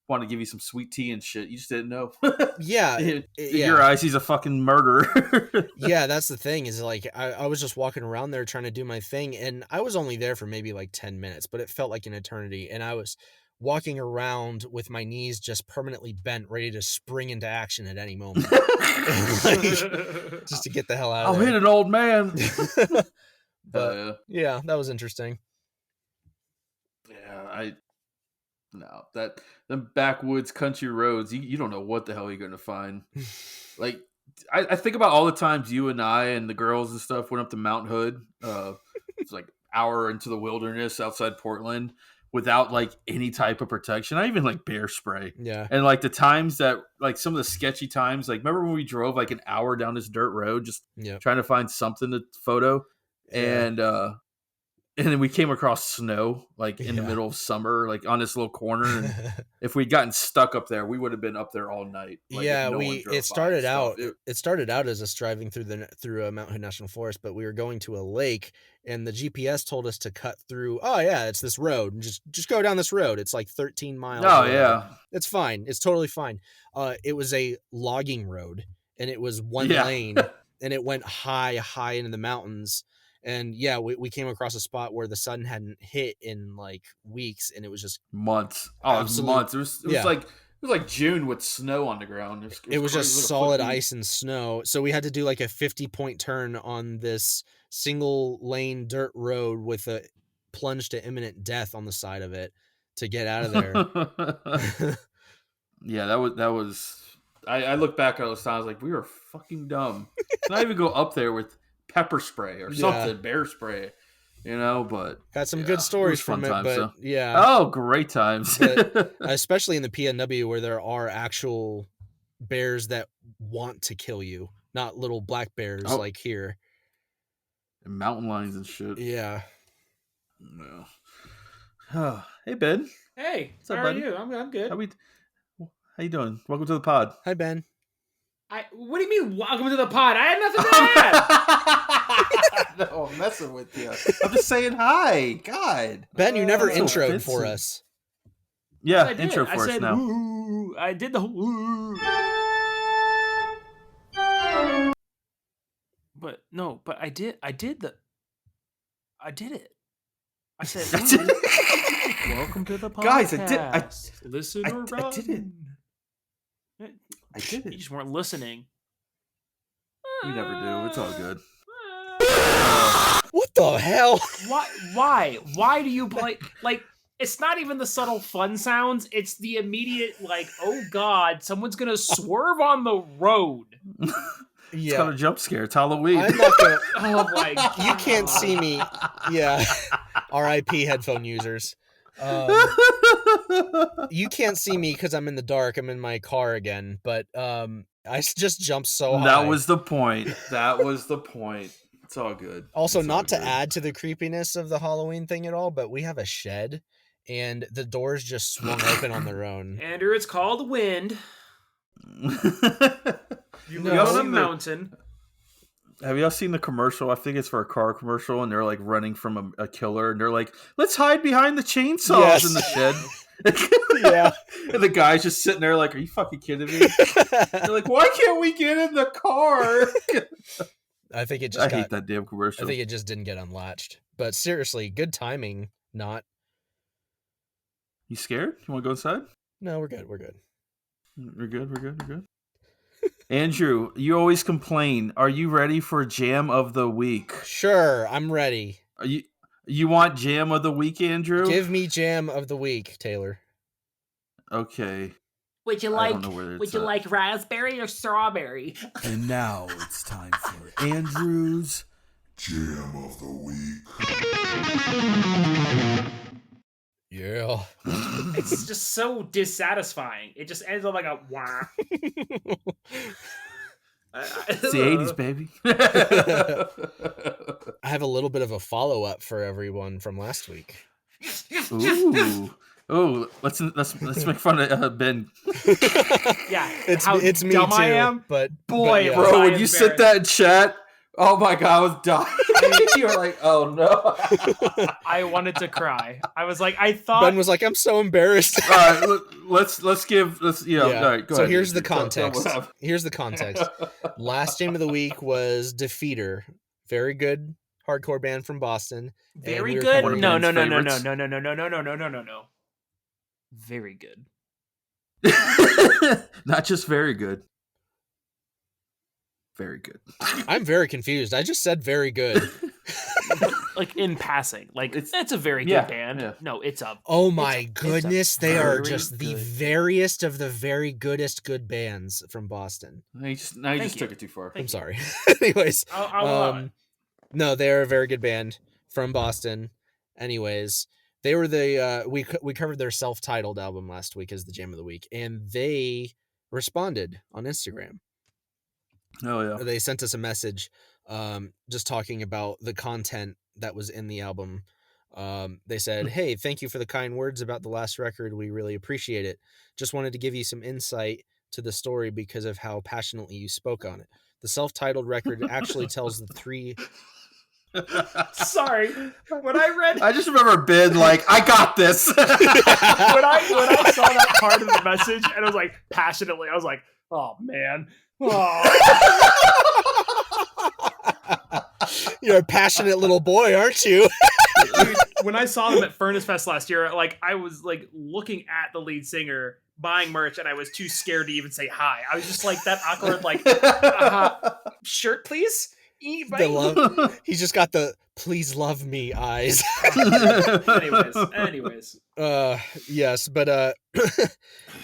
wanted to give you some sweet tea and shit. You just didn't know. Yeah. In your eyes, he's a fucking murderer. Yeah, that's the thing is like I was just walking around there trying to do my thing, and I was only there for maybe like 10 minutes, but it felt like an eternity. And I was walking around with my knees just permanently bent, ready to spring into action at any moment. Like, just to get the hell out of I'll there. hit an old man. But yeah, that was interesting. Yeah, them backwoods country roads, you don't know what the hell you're gonna find. Like, I think about all the times you and I and the girls and stuff went up to Mount Hood. It's like hour into the wilderness outside Portland without like any type of protection, not even like bear spray. Yeah. And like the times that, like some of the sketchy times, like remember when we drove like an hour down this dirt road just trying to find something to photo, and then we came across snow like in the middle of summer, like on this little corner. And if we'd gotten stuck up there, we would have been up there all night. Like, it started out as us driving through a Mount Hood National Forest, but we were going to a lake, and the GPS told us to cut through. Oh yeah, it's this road, and just go down this road. It's like 13 miles. Oh yeah, it's fine. It's totally fine. It was a logging road, and it was one lane, and it went high into the mountains. And yeah, we came across a spot where the sun hadn't hit in like weeks, and it was just months. Oh, it was months. It was like June with snow on the ground. It was just solid ice and snow. So we had to do like a 50-point turn on this single lane dirt road with a plunge to imminent death on the side of it to get out of there. Yeah, that was. I look back at those times like we were fucking dumb. Not even go up there with pepper spray or something, bear spray, but got some good stories from it, but oh, great times. But especially in the PNW where there are actual bears that want to kill you, not little black bears like here, and mountain lions and shit. Yeah. Hey Ben. Hey, what's up, how buddy? are you? I'm good. How you doing? Welcome to the pod. Hi Ben. What do you mean, welcome to the pod? I had nothing to add. No, I'm messing with you. I'm just saying hi. God. Ben, you never introed for us. Yeah, intro for us now. Ooh, I did the whole. But I did it. I said, welcome to the podcast. Guys, I did. Listen or run. I did it. I did it. You just weren't listening. You never do. It's all good. What the hell? Why do you play like? It's not even the subtle fun sounds. It's the immediate like, oh god, someone's gonna swerve on the road. It's got a jump scare. It's Halloween. I'm not gonna. Oh my god. You can't see me. Yeah. R.I.P. headphone users. You can't see me because I'm in the dark. I'm in my car again, but I just jumped so high. That was the point. It's all good. Also, not to add to the creepiness of the Halloween thing at all, but we have a shed, and the doors just swung open on their own. Andrew, it's called wind. You live on a mountain. Have y'all seen the commercial? I think it's for a car commercial, and they're like running from a killer, and they're like, "Let's hide behind the chainsaws in the shed." Yeah, and the guy's just sitting there like, "Are you fucking kidding me?" They're like, "Why can't we get in the car?" I think it just. I hate that damn commercial. I think it just didn't get unlatched. But seriously, good timing. Not. You scared? You want to go inside? No, we're good. We're good. We're good. Andrew, you always complain. Are you ready for Jam of the Week? Sure, I'm ready. Are you want Jam of the Week, Andrew? Give me Jam of the Week, Taylor. Okay. Would you like raspberry or strawberry? And now it's time for Andrew's Jam of the Week. Yeah. It's just so dissatisfying. It just ends up like a wah. It's the 80s, baby. I have a little bit of a follow-up for everyone from last week. Ooh. Oh, let's make fun of Ben. Yeah, it's me dumb too. I am, but boy, bro, when you said that in chat, oh my god, I was dying. You were like, oh no. I wanted to cry. I was like, I thought Ben was like, I'm so embarrassed. All right, let's All right, go so ahead. here's the context. Here's the context. Last Jam of the Week was Defeater, very good hardcore band from Boston. Very good. No. Very good. Not just very good. Very good. I'm very confused. I just said very good. Like in passing, like it's a very yeah, good band. yeah. No, it's a. Oh it's my a goodness, they are very just the good veriest of the very goodest good bands from Boston. Now you just Thank took you. it too far. Thank I'm you. sorry. Anyways, I'll allow it. no, they're a very good band from Boston. Anyways, they were the we covered their self-titled album last week as the Jam of the Week, and they responded on Instagram. Oh yeah. They sent us a message just talking about the content that was in the album. They said, "Hey, thank you for the kind words about the last record. We really appreciate it. Just wanted to give you some insight to the story because of how passionately you spoke on it. The self-titled record actually tells the three..." Sorry, when I read, I just remember Ben like, I got this. when I saw that part of the message, and I was like passionately, I was like, oh man, You're a passionate little boy, aren't you? Dude, when I saw them at Furnace Fest last year, like I was like looking at the lead singer buying merch, and I was too scared to even say hi. I was just like that awkward, like, shirt, please. The love. He's just got the "please love me" eyes. Anyways. Yes, but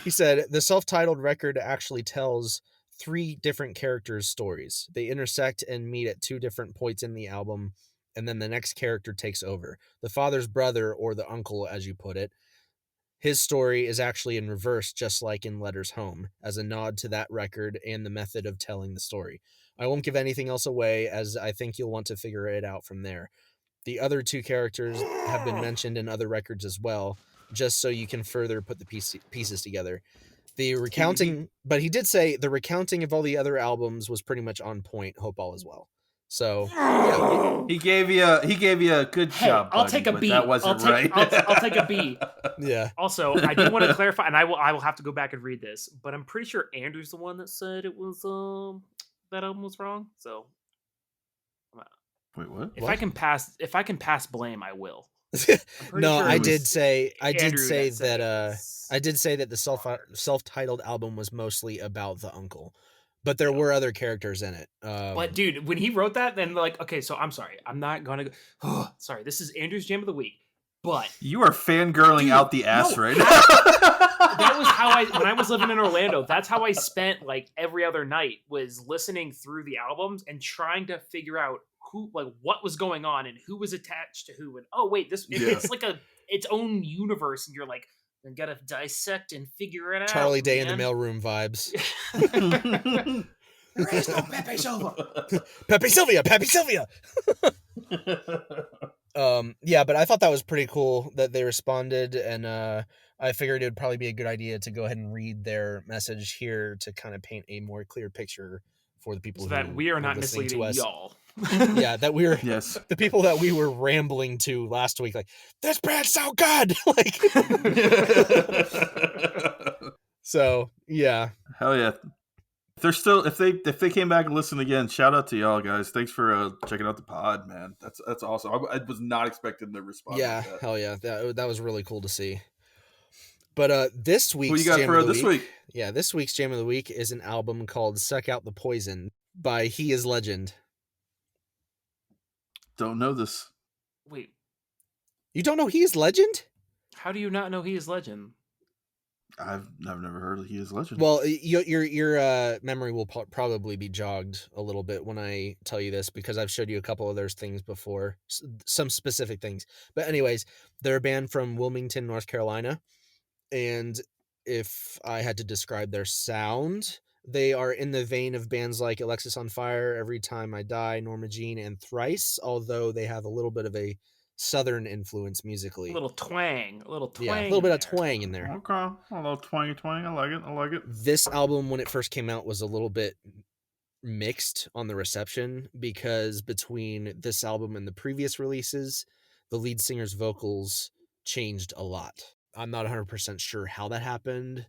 he said the self-titled record actually tells three different characters' stories. They intersect and meet at two different points in the album, and then the next character takes over. The father's brother, or the uncle, as you put it. His story is actually in reverse, just like in Letters Home, as a nod to that record and the method of telling the story. I won't give anything else away, as I think you'll want to figure it out from there. The other two characters have been mentioned in other records as well, just so you can further put the pieces together. The recounting, but he did say the recounting of all the other albums was pretty much on point. Hope all is well. So yeah, he gave you a good job. I'll buddy, take a but B. That wasn't right. I'll take a B. yeah. Also, I do want to clarify, and I will have to go back and read this, but I'm pretty sure Andrew's the one that said it was that album was wrong. So Wait, what? if I can pass blame, I will. No, sure I it did was say Andrew that it I did say that the self-titled album was mostly about the uncle, but there were other characters in it. But dude, when he wrote that, then like, okay, so I'm sorry, I'm not gonna go. Sorry, this is Andrew's Jam of the Week, but You are fangirling out the ass right now. that was how when I was living in Orlando, that's how I spent like every other night, was listening through the albums and trying to figure out who, like, what was going on and who was attached to who, and oh wait, it's like its own universe, and you're like, you gotta dissect and figure it out. Charlie Day in the man. mailroom vibes. There is no Pepe Silva. Pepe Sylvia, Pepe Sylvia. Yeah, but I thought that was pretty cool that they responded, and I figured it would probably be a good idea to go ahead and read their message here to kind of paint a more clear picture for the people So who that we are not listening misleading to us. y'all. Yeah, that we're Yes. the people that we were rambling to last week, like, this band's so good. Like, so yeah. Hell yeah. If they came back and listened again, shout out to y'all guys. Thanks for checking out the pod, man. That's awesome. I was not expecting the response. Yeah, like that. hell yeah. That was really cool to see. But this week's What you got Jam for of the this week, week? Yeah, this week's Jam of the Week is an album called Suck Out the Poison by He Is Legend. Don't know this. Wait, You don't know He Is Legend? how do you not know He Is Legend? I've never heard of He Is Legend. Well, your memory will probably be jogged a little bit when I tell you this, because I've showed you a couple of those things before, some specific things. But anyways, they're a band from Wilmington, North Carolina, and if I had to describe their sound, they are in the vein of bands like Alexis on Fire, Every Time I Die, Norma Jean, and Thrice, although they have a little bit of a Southern influence musically. A little twang. Yeah, a little bit of twang in there. Okay, a little twangy twang. I like it. This album, when it first came out, was a little bit mixed on the reception, because between this album and the previous releases, the lead singer's vocals changed a lot. I'm not 100% sure how that happened.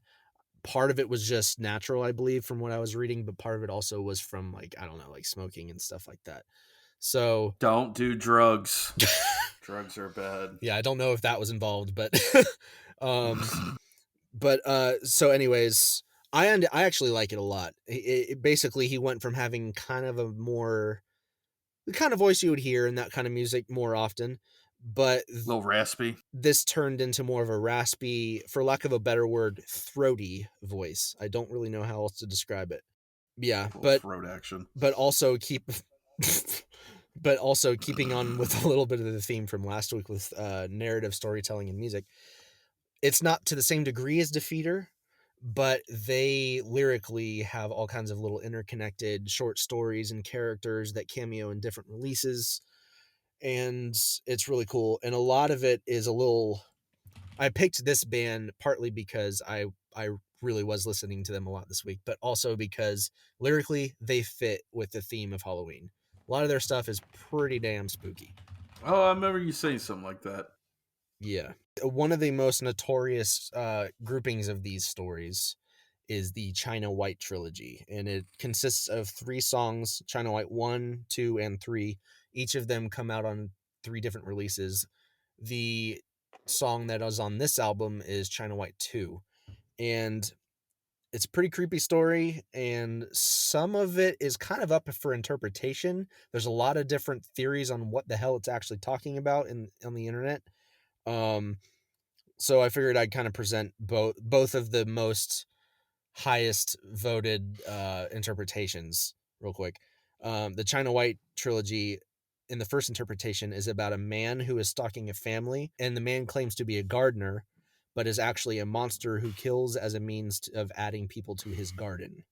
Part of it was just natural, I believe, from what I was reading, but part of it also was from, like, I don't know, like smoking and stuff like that. So Don't do drugs. Drugs are bad. yeah, I don't know if that was involved, but But so anyways, I actually like it a lot. Basically, he went from having kind of a more the kind of voice you would hear in that kind of music more often, but A little raspy. this turned into more of a raspy, for lack of a better word, throaty voice. I don't really know how else to describe it. Yeah, A little but throat action. also but also keeping on with a little bit of the theme from last week with narrative storytelling and music. It's not to the same degree as Defeater, but they lyrically have all kinds of little interconnected short stories and characters that cameo in different releases, and it's really cool. And a lot of it is a little I picked this band partly because I really was listening to them a lot this week, but also because lyrically they fit with the theme of Halloween. A lot of their stuff is pretty damn spooky. Oh, I remember you saying something like that. Yeah. One of the most notorious groupings of these stories is the China White trilogy, and it consists of 3 songs, China White 1, 2, and 3. Each of them come out on 3 different releases. The song that is on this album is China White 2, and it's a pretty creepy story, and some of it is kind of up for interpretation. There's a lot of different theories on what the hell it's actually talking about on the internet. So I figured I'd kind of present both of the most highest voted interpretations real quick. The China White trilogy, in the first interpretation, is about a man who is stalking a family, and the man claims to be a gardener, but is actually a monster who kills as a means of adding people to his garden.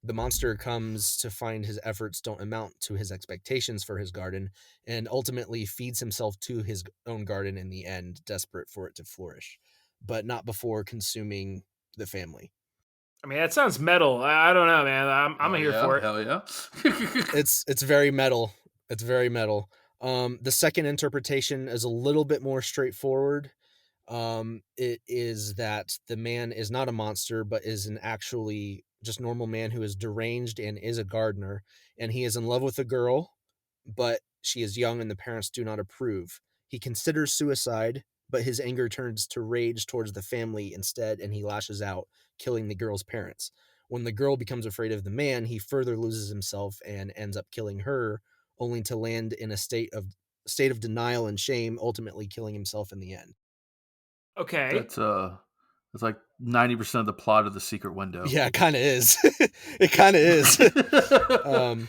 The monster comes to find his efforts don't amount to his expectations for his garden, and ultimately feeds himself to his own garden in the end, desperate for it to flourish, but not before consuming the family. I mean, that sounds metal. I don't know, man. I'm Hell here yeah, for it. hell yeah. It's very metal. It's very metal. The second interpretation is a little bit more straightforward. It is that the man is not a monster, but is an actually just normal man who is deranged and is a gardener, and he is in love with a girl, but she is young and the parents do not approve. He considers suicide, but his anger turns to rage towards the family instead, and he lashes out, killing the girl's parents. When the girl becomes afraid of the man, he further loses himself and ends up killing her, only to land in a state of denial and shame, ultimately killing himself in the end. Okay. That's like 90% of the plot of The Secret Window. Yeah, it kind of is. It kind of is. um,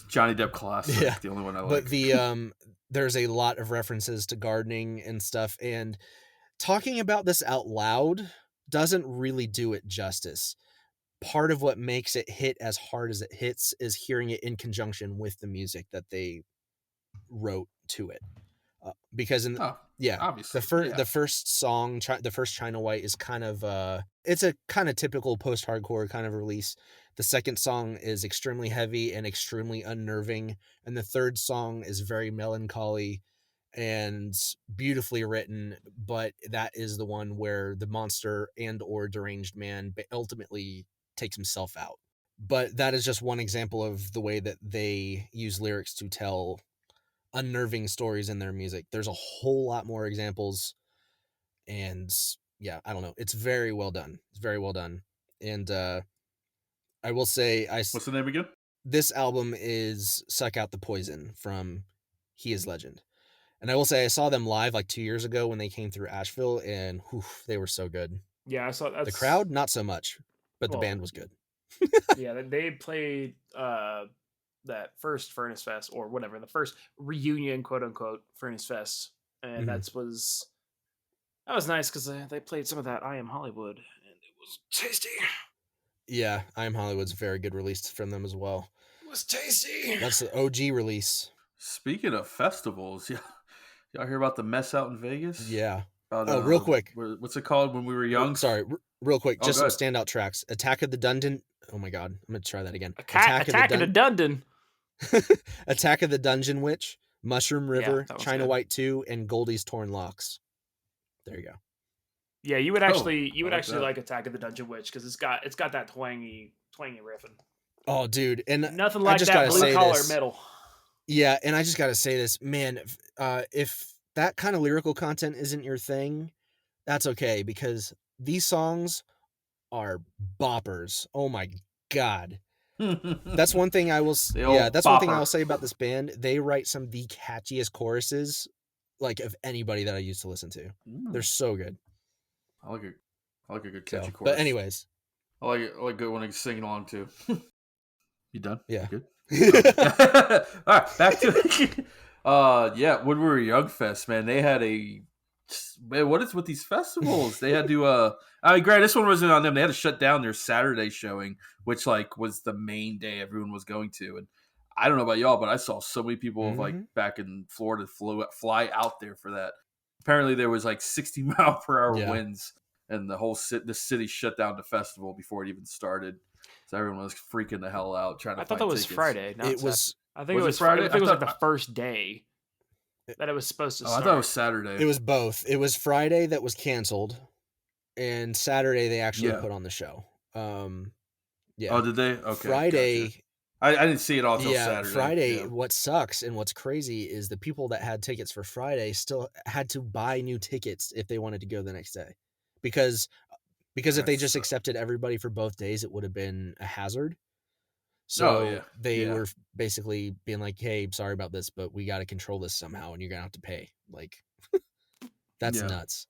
Johnny Depp classic, yeah, the only one I but like. there's a lot of references to gardening and stuff, and talking about this out loud doesn't really do it justice. Part of what makes it hit as hard as it hits is hearing it in conjunction with the music that they wrote to it. Because Oh, yeah, obviously, yeah. the first song, the first China White, is kind of it's a kind of typical post hardcore kind of release. The second song is extremely heavy and extremely unnerving, and the third song is very melancholy and beautifully written. But that is the one where the monster and or deranged man ultimately takes himself out. But that is just one example of the way that they use lyrics to tell unnerving stories in their music. There's a whole lot more examples, and yeah, I don't know. It's very well done. It's very well done. And I will say What's the name again? this album is Suck Out the Poison from He Is Legend. And I will say I saw them live like 2 years ago when they came through Asheville, and whew, they were so good. Yeah, I saw that's The crowd, not so much, but the well, band was good. yeah, they played that first Furnace Fest or whatever, the first reunion, quote unquote, Furnace Fest, and Mhm. that was nice because they played some of that I Am Hollywood, and it was tasty. Yeah, I Am Hollywood's a very good release from them as well. It was tasty. That's the OG release. Speaking of festivals, yeah, y'all hear about the mess out in Vegas? Yeah. About Real quick. what's it called when we were young? Sorry, real quick, Oh, just some good. standout tracks. Attack of the Dungeon. Oh my god, I'm gonna try that again. Attack of the Dundon. Attack of the Dungeon Witch, Mushroom Yeah, River, that one's China good. White 2, and Goldie's Torn Locks. There you go. Yeah, you would Oh, actually I like that. like Attack of the Dungeon Witch because it's got that twangy riffing. Oh, dude, and Nothing I like just that gotta blue say collar this. metal. Yeah, and I just gotta say this, man. If that kind of lyrical content isn't your thing, that's okay because these songs are boppers. Oh my god. That's one thing I will The yeah, old that's one thing bopper. I'll say about this band. They write some of the catchiest choruses like of anybody that I used to listen to. They're Mm, so good. I like it. I like a good catchy So, but chorus. anyways, I like it. I like good when I sing along too. You done? yeah. You good? Okay. All right, back to yeah, when we were Young Fest, man, they had a man, what is with these festivals? They had to I mean, granted, this one wasn't on them. They had to shut down their Saturday showing, which like was the main day everyone was going to. And I don't know about y'all, but I saw so many people like Mhm. back in Florida fly out there for that. Apparently there was like 60-mile-per-hour Yeah. winds and the city shut down the festival before it even started. So everyone was freaking the hell out trying to I thought find that was tickets. Friday, not It Saturday. was I think Was it it was. I Friday? think it was like the first day that it was supposed to Oh, I start. thought it was Saturday. it was both. It was Friday that was canceled and Saturday they actually Yeah. put on the show. Yeah. Oh, did they? Okay, gotcha. Friday, I didn't see it all till yeah, Saturday. Friday, Yeah. what sucks and what's crazy is the people that had tickets for Friday still had to buy new tickets if they wanted to go the next day. Because if they just That's accepted everybody for both days, it would have been a hazard. oh yeah, So they yeah, were basically being like, "Hey, sorry about this, but we got to control this somehow, and you're gonna have to pay." Like, that's yeah. nuts.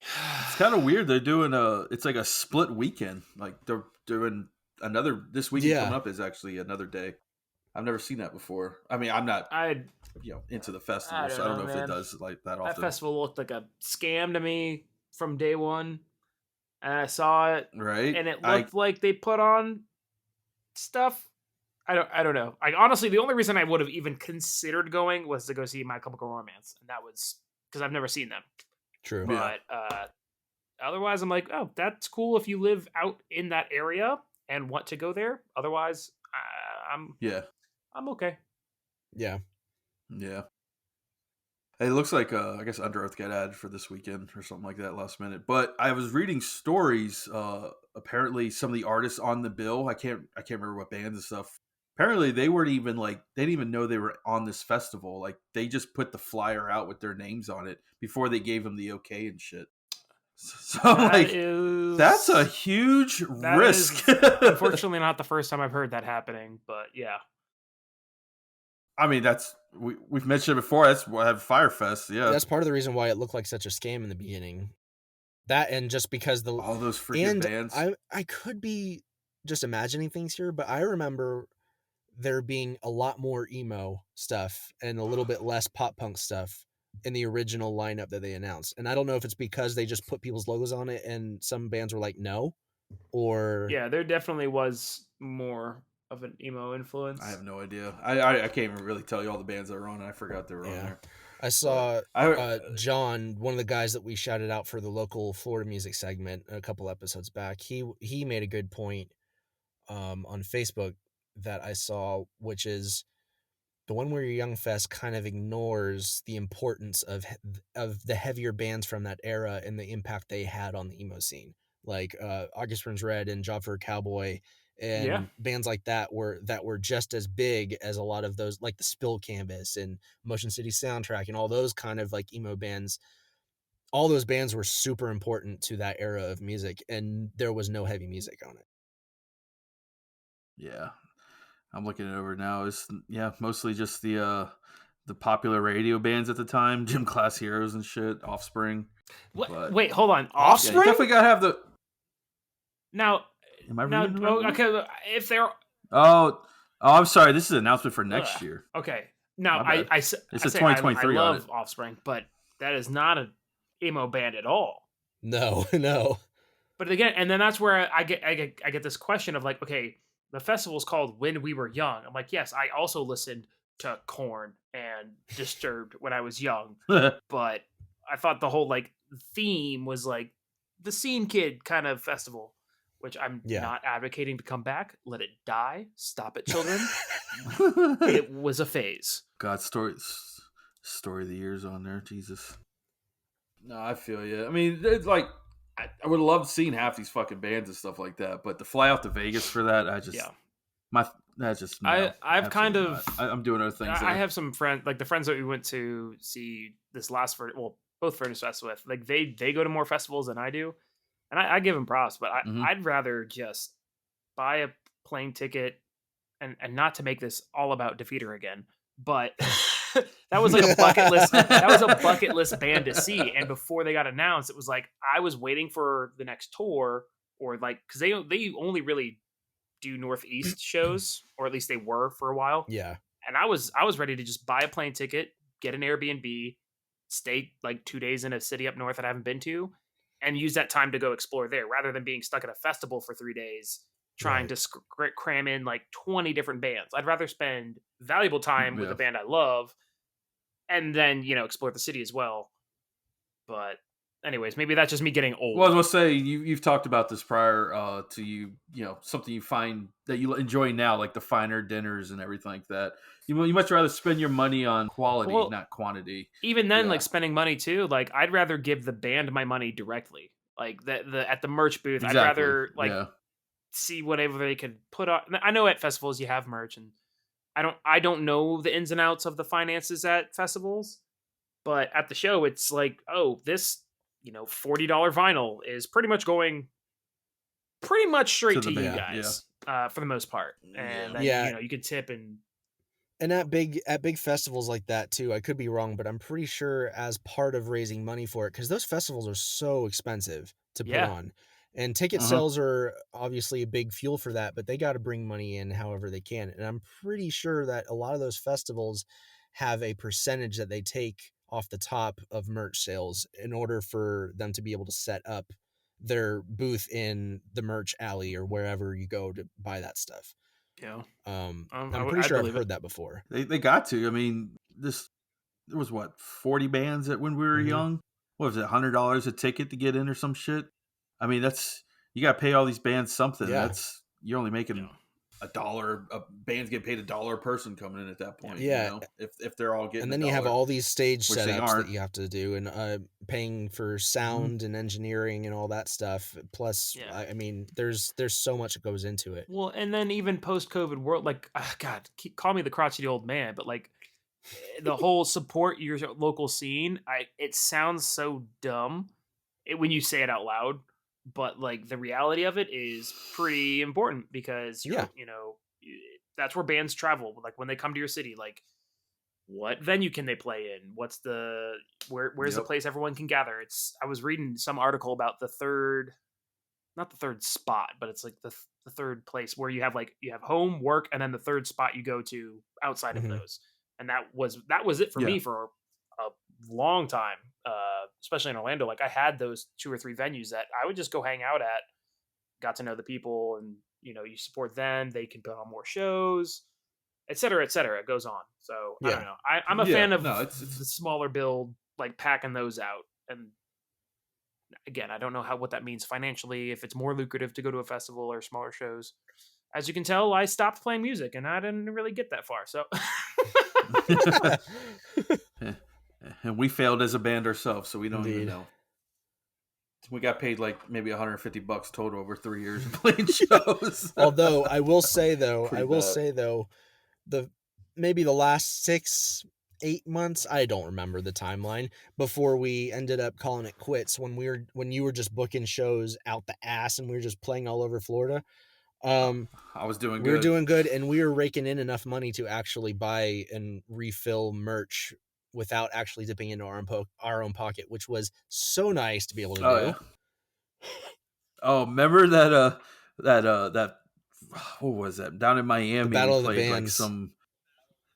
It's kind of weird. They're doing it's like a split weekend. Like they're doing another. This weekend Yeah, coming up is actually another day. I've never seen that before. I mean, I'm not I into the I festival, so don't I don't know, know if it man. does like that That often. festival looked like a scam to me from day one, and I saw it, Right? and it I looked like they put on stuff. I don't know. Like honestly, the only reason I would have even considered going was to go see My Chemical Romance, and that was because I've never seen them. true. yeah. But otherwise, I'm like, oh, that's cool if you live out in that area and want to go there. Otherwise, Yeah. I'm okay. Yeah, Yeah. It looks like I guess Under Oath got added for this weekend or something like that last minute. But I was reading stories. Apparently, some of the artists on the bill, I can't remember what bands and stuff. Apparently, they weren't even like they didn't even know they were on this festival. Like they just put the flyer out with their names on it before they gave them the okay and shit. So That like that's a is huge that risk. is unfortunately not the first time I've heard that happening, but yeah. I mean, we've mentioned it before. That's why I have Firefest. Yeah, that's part of the reason why it looked like such a scam in the beginning. That and just because all those freaking and bands. I could be just imagining things here, but I remember there being a lot more emo stuff and a little bit less pop punk stuff in the original lineup that they announced. And I don't know if it's because they just put people's logos on it and some bands were like, no, or Yeah, there definitely was more of an emo I influence. have no idea. I can't even really tell you all the bands that were on. I forgot they were on yeah. there. I But saw I John, one of the guys that we shouted out for the local Florida music segment a couple episodes back. He made a good point on Facebook that I saw, which is the One Where You're Young Fest kind of ignores the importance of the heavier bands from that era and the impact they had on the emo scene, like August Burns Red and Job for a Cowboy, Yeah. and bands like that were just as big as a lot of those, like the Spill Canvas and Motion City Soundtrack and all those kind of like emo bands. All those bands were super important to that era of music, and there was no heavy music on it. yeah, I'm looking it over now. It's mostly just the popular radio bands at the time, Gym Class Heroes and shit, Offspring. What? But Wait, hold on. yeah, you Offspring? definitely gotta have the. Now, Am I reading the right one? okay. If they're Oh, I'm sorry. This is an announcement for next ugh, year. okay. Now, My bad. I It say says 2023 on love it. Offspring, but that is not an emo band at all. No, no. But again, and then that's where I get this question of like, okay, the festival's called When We Were Young. I'm like, yes, I also listened to Korn and Disturbed when I was young, but I thought the whole like theme was like the scene kid kind of festival, which I'm Yeah. not advocating to come back. Let it die. Stop it, children. It was a phase. God, story of the years on there. Jesus. No, I feel you. I mean, it's like I would have loved seeing half these fucking bands and stuff like that, but to fly out to Vegas for that, Yeah. that's just no, I've kind absolutely of not. I'm doing other things there. I have some friends, like the friends that we went to see this last both Furnace Fest with. Like they go to more festivals than I do, and I give them props. But Mhm. I'd rather just buy a plane ticket, and not to make this all about Defeater again, but that was like a bucket list. That was a bucket list band to see. And before they got announced, it was like I was waiting for the next tour, or like because they only really do Northeast shows, or at least they were for a while. Yeah. And I was ready to just buy a plane ticket, get an Airbnb, stay like 2 days in a city up north that I haven't been to, and use that time to go explore there, rather than being stuck at a festival for 3 days trying Right. to cram in like 20 different bands. I'd rather spend valuable time with Yeah. a band I love, and then explore the city as well. But anyways, maybe that's just me getting old. Well, I was gonna say you've talked about this prior to you know something you find that you enjoy now, like the finer dinners and everything like that. You much rather spend your money on quality, Well, not quantity. Even then, Yeah. like spending money too, like I'd rather give the band my money directly. Like the at the merch booth, I'd Exactly. rather like Yeah. see whatever they could put on. I know at festivals you have merch, and I don't know the ins and outs of the finances at festivals, but at the show it's like, oh, this $40 vinyl is pretty much going pretty much straight To to the you band, guys, for the most part, and then Yeah. you could tip. And at big festivals like that too, I could be wrong, but I'm pretty sure as part of raising money for it, because those festivals are so expensive to put Yeah. on, and ticket Uh-huh. sales are obviously a big fuel for that, but they got to bring money in however they can. And I'm pretty sure that a lot of those festivals have a percentage that they take off the top of merch sales in order for them to be able to set up their booth in the merch alley or wherever you go to buy that stuff. Yeah, I'm pretty I'd sure I've believe it. heard that before. They got to. I mean, there was what 40 bands when we were Mhm. young. What was it, $100 a ticket to get in or some shit? I mean, that's you got to pay all these bands something. Yeah. That's you're only making Yeah. $1. Bands get paid $1 a person coming in at that point. Yeah. You know, if they're all getting And then you have $1, all these stage which they setups that aren't. you have to do, and paying for sound and engineering and all that stuff. Plus, Yeah. I mean, there's so much that goes into it. Well, and then even post-COVID world, like, God, call me the crotchety old man, but like the whole support your local scene, it sounds so dumb when you say it out loud, but like the reality of it is pretty important, because Yeah. that's where bands travel. Like when they come to your city, like what venue can they play in? Where's the Yep. place everyone can gather? I was reading some article about not the third spot, but it's like the third place where you have home, work, and then the third spot you go to outside of Mhm. those. And that was it for me for a long time, especially in Orlando. Like I had those 2 or 3 venues that I would just go hang out at, got to know the people, and you support them. They can put on more shows, et cetera, et cetera. It goes on. So I don't Yeah. know. I'm a Yeah, fan of no, it's the smaller build, like packing those out. And again, I don't know what that means financially, if it's more lucrative to go to a festival or smaller shows. As you can tell, I stopped playing music and I didn't really get that far. So and we failed as a band ourselves, so we don't even Indeed. know. We got paid like maybe $150 total over 3 years of playing shows. Although I will say though, Pretty bad. the maybe the last 6-8 months, I don't remember the timeline, before we ended up calling it quits when you were just booking shows out the ass and we were just playing all over Florida. I was doing We were good. doing good, and we were raking in enough money to actually buy and refill merch without actually dipping into our own pocket, which was so nice to be able to do. Yeah. Oh, remember that what was that? Down in Miami, The Battle we of the played like Bands.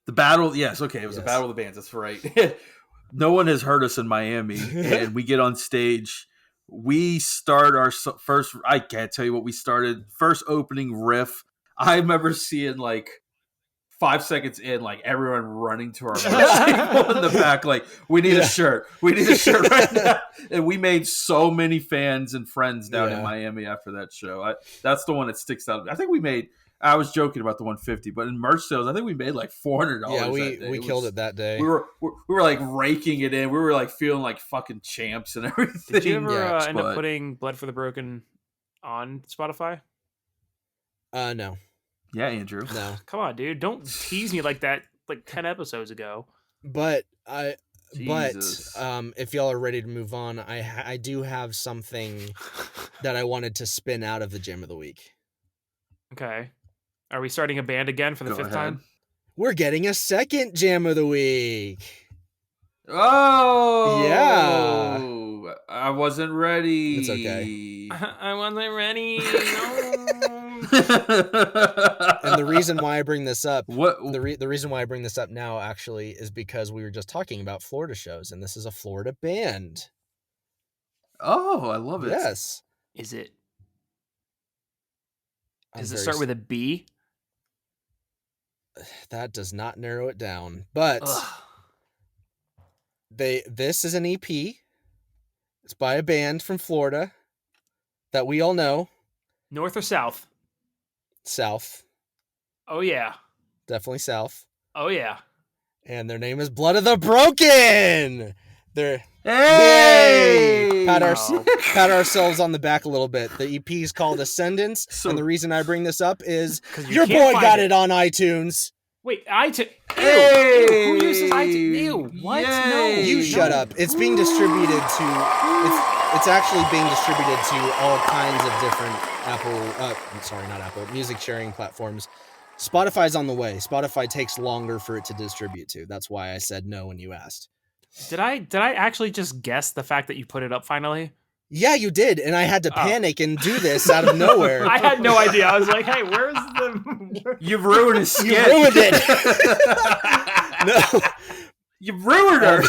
the battle. Yes, okay, it was the Yes. Battle of the Bands. That's right. No one has heard us in Miami, and we get on stage. We start our first. I can't tell you what we started. First opening riff. I remember seeing like 5 seconds in, like everyone running to our merch table in the back, like we need a shirt. We need a shirt right now. And we made so many fans and friends down in Miami after that show. That's the one that sticks out. I think we made. I was joking about the 150, but in merch sales, I think we made like $400. Yeah, that day. we killed it that day. We were like raking it in. We were like feeling like fucking champs and everything. Did you ever end up putting Blood for the Broken on Spotify? No. Yeah, Andrew. No. Come on, dude. Don't tease me like that like 10 episodes ago. But Jesus. But if y'all are ready to move on, I do have something that I wanted to spin out of the Jam of the Week. Okay. Are we starting a band again for the Go fifth ahead. time? We're getting a second Jam of the Week. Oh Yeah. I wasn't ready. It's okay. I wasn't ready. And the reason why I bring this up, What? the reason why I bring this up now actually is because we were just talking about Florida shows, and this is a Florida band. Oh, I love it. Yes. Is it? I'm Does it very start with a B? That does not narrow it down, but Ugh. this is an EP. It's by a band from Florida that we all know. North or south? South. Oh yeah. Definitely South. Oh yeah. And their name is Blood of the Broken. They're Hey! Pat Oh. ourselves on the back a little bit. The EP is called Ascendance, So- and the reason I bring this up is 'Cause you your can't boy find got it on iTunes. Wait, iTunes. Hey! Ew, who uses iTunes? Ew, what? No. Yay! You shut no. up. It's being distributed to it's actually being distributed to all kinds of different music sharing platforms. Spotify's on the way. Spotify takes longer for it to distribute to. That's why I said no when you asked. Did I actually just guess the fact that you put it up finally? Yeah, you did, and I had to Oh. panic and do this out of nowhere. I had no idea. I was like, hey, where's the You've ruined his skit. You ruined it. No. You ruined her.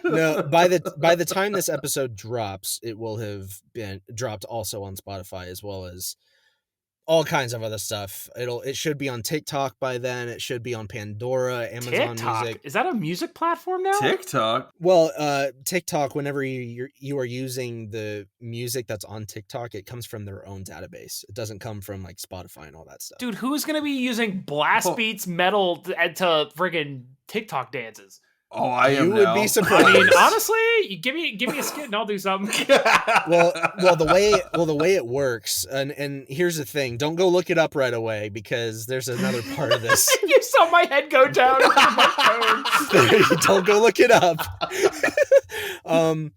No, by the time this episode drops, it will have been dropped also on Spotify as well as all kinds of other stuff. It should be on TikTok by then. It should be on Pandora, Amazon TikTok? Music. Is that a music platform now? TikTok. Well, TikTok, whenever you are using the music that's on TikTok, it comes from their own database. It doesn't come from like Spotify and all that stuff. Dude, who's gonna be using blast Oh. beats metal to friggin' TikTok dances? Oh, I am You would now. be surprised. I mean, honestly, you give me a skit and I'll do something. Well, the way it works, and here's the thing: don't go look it up right away because there's another part of this. You saw my head go down on my phone. Don't go look it up. The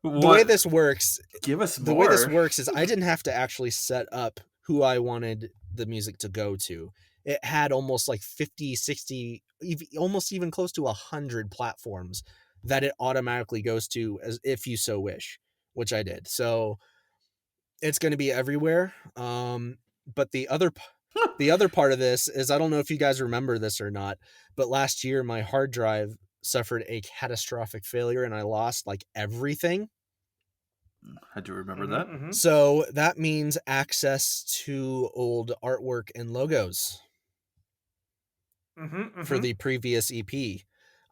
way What? this works, Give us the more. way this works is I didn't have to actually set up who I wanted the music to go to. It had almost like 50, 60, almost even close to 100 platforms that it automatically goes to as if you so wish, which I did. So it's going to be everywhere. But the other part of this is, I don't know if you guys remember this or not, but last year my hard drive suffered a catastrophic failure and I lost like everything. I do remember that. Mhm. So that means access to old artwork and logos for the previous EP.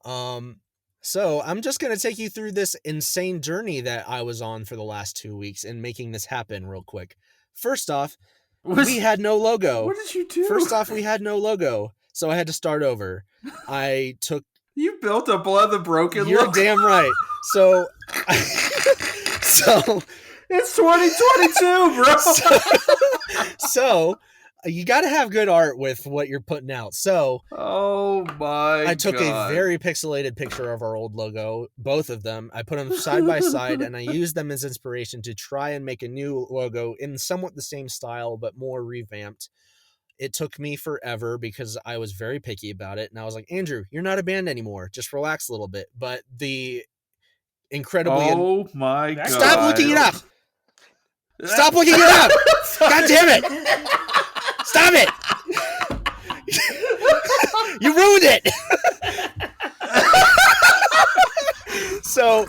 So I'm just going to take you through this insane journey that I was on for the last 2 weeks and making this happen real quick. First off, we had no logo. What did you do? First off, we had no logo. So I had to start over. You built a Blood of the Broken You're logo. damn right. So It's 2022, bro. so you got to have good art with what you're putting out. So Oh my I took God. a very pixelated picture of our old logo, both of them. I put them side by side and I used them as inspiration to try and make a new logo in somewhat the same style, but more revamped. It took me forever because I was very picky about it. And I was like, Andrew, you're not a band anymore. Just relax a little bit. But the incredibly... Oh my God. Stop looking it up! Stop looking it up! God damn it! Stop it! You ruined it! So,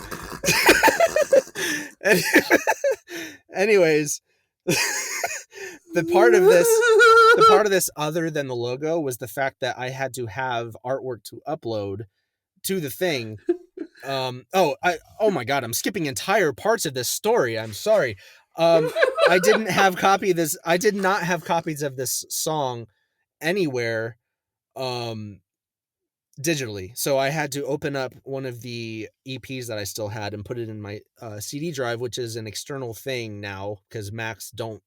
anyways, the part of this other than the logo was the fact that I had to have artwork to upload to the thing. Oh my God, I'm skipping entire parts of this story. I'm sorry. I did not have copies of this song anywhere digitally. So I had to open up one of the EPs that I still had and put it in my CD drive, which is an external thing now because Macs don't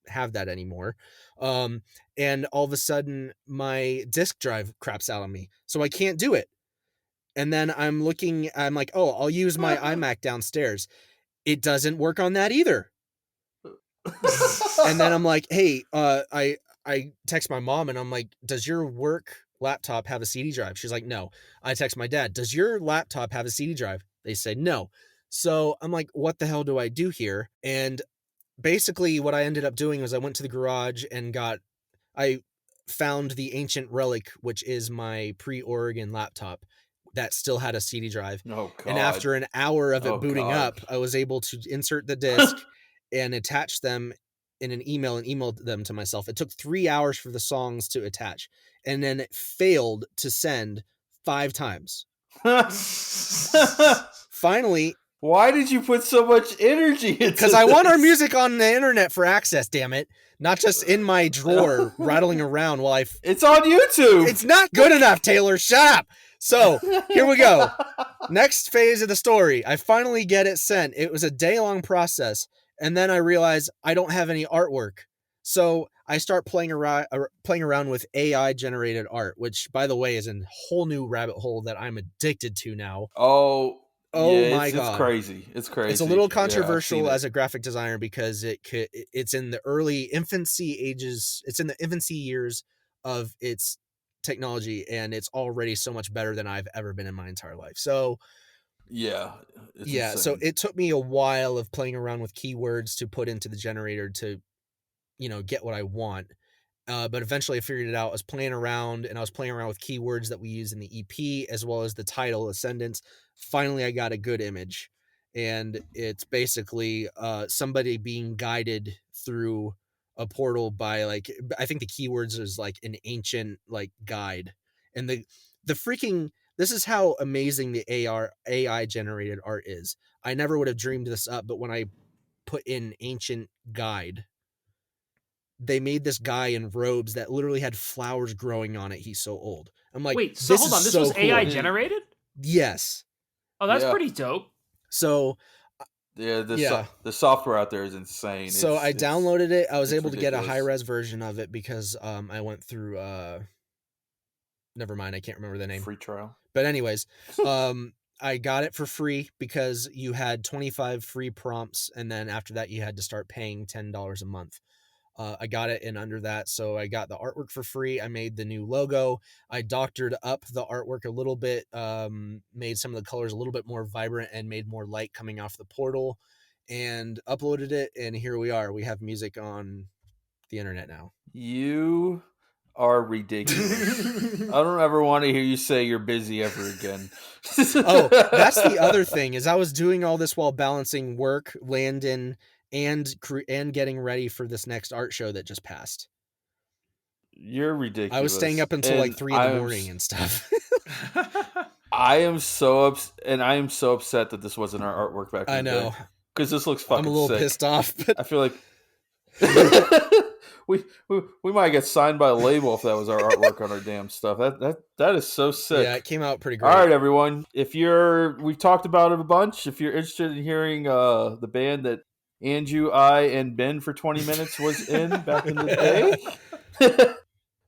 have that anymore. And all of a sudden my disk drive craps out on me. So I can't do it. And then I'm like, oh, I'll use my iMac downstairs. It doesn't work on that either. And then I'm like, hey, I text my mom and I'm like, does your work laptop have a CD drive? She's like, no. I text my dad, does your laptop have a CD drive? They say no. So I'm like, what the hell do I do here? And basically what I ended up doing was I went to the garage and I found the ancient relic, which is my pre-Oregon laptop that still had a CD drive. Oh God. And after an hour of it booting God. up, I was able to insert the disc and attach them in an email and emailed them to myself. It took 3 hours for the songs to attach, and then it failed to send 5 times. Finally, why did you put so much energy into this? Because I want our music on the internet for access, damn it. Not just in my drawer rattling around while It's on YouTube. It's not good enough, Taylor. Shut up. So, here we go. Next phase of the story. I finally get it sent. It was a day-long process, and then I realize I don't have any artwork. So, I start playing around with AI-generated art, which, by the way, is a whole new rabbit hole that I'm addicted to now. Oh yeah, my God. It's crazy. It's crazy. It's a little controversial as a graphic designer because it's in the early infancy ages. It's in the infancy years of its technology, and it's already so much better than I've ever been in my entire life. So yeah. Insane. So it took me a while of playing around with keywords to put into the generator to, get what I want. But eventually I figured it out. I was playing around with keywords that we use in the EP as well as the title Ascendance. Finally, I got a good image, and it's basically somebody being guided through a portal by I think the keywords is like an ancient guide, and the freaking this is how amazing the AI generated art is. I never would have dreamed this up, but when I put in ancient guide, they made this guy in robes that literally had flowers growing on it. He's so old. I'm like, wait, so hold on. This was cool. AI generated? Yes. Oh, that's pretty dope. So, the software out there is insane. So I downloaded it. I was able to get a high-res version of it because I went through never mind, I can't remember the name. Free trial. But anyways, I got it for free because you had 25 free prompts, and then after that you had to start paying $10 a month. I got it in under that, so I got the artwork for free. I made the new logo. I doctored up the artwork a little bit, made some of the colors a little bit more vibrant, and made more light coming off the portal, and uploaded it, and here we are. We have music on the internet now. You are ridiculous. I don't ever want to hear you say you're busy ever again. Oh, that's the other thing, is I was doing all this while balancing work, Landon, and getting ready for this next art show that just passed. You're ridiculous. I was staying up until 3 in the morning and stuff. I am so upset that this wasn't our artwork back in the day. I know. Because this looks fucking sick. I'm a little pissed off. But I feel like we might get signed by a label if that was our artwork on our damn stuff. That is so sick. Yeah, it came out pretty great. All right, everyone. We've talked about it a bunch. If you're interested in hearing the band that Andrew, I, and Ben for 20 minutes was in back in the day,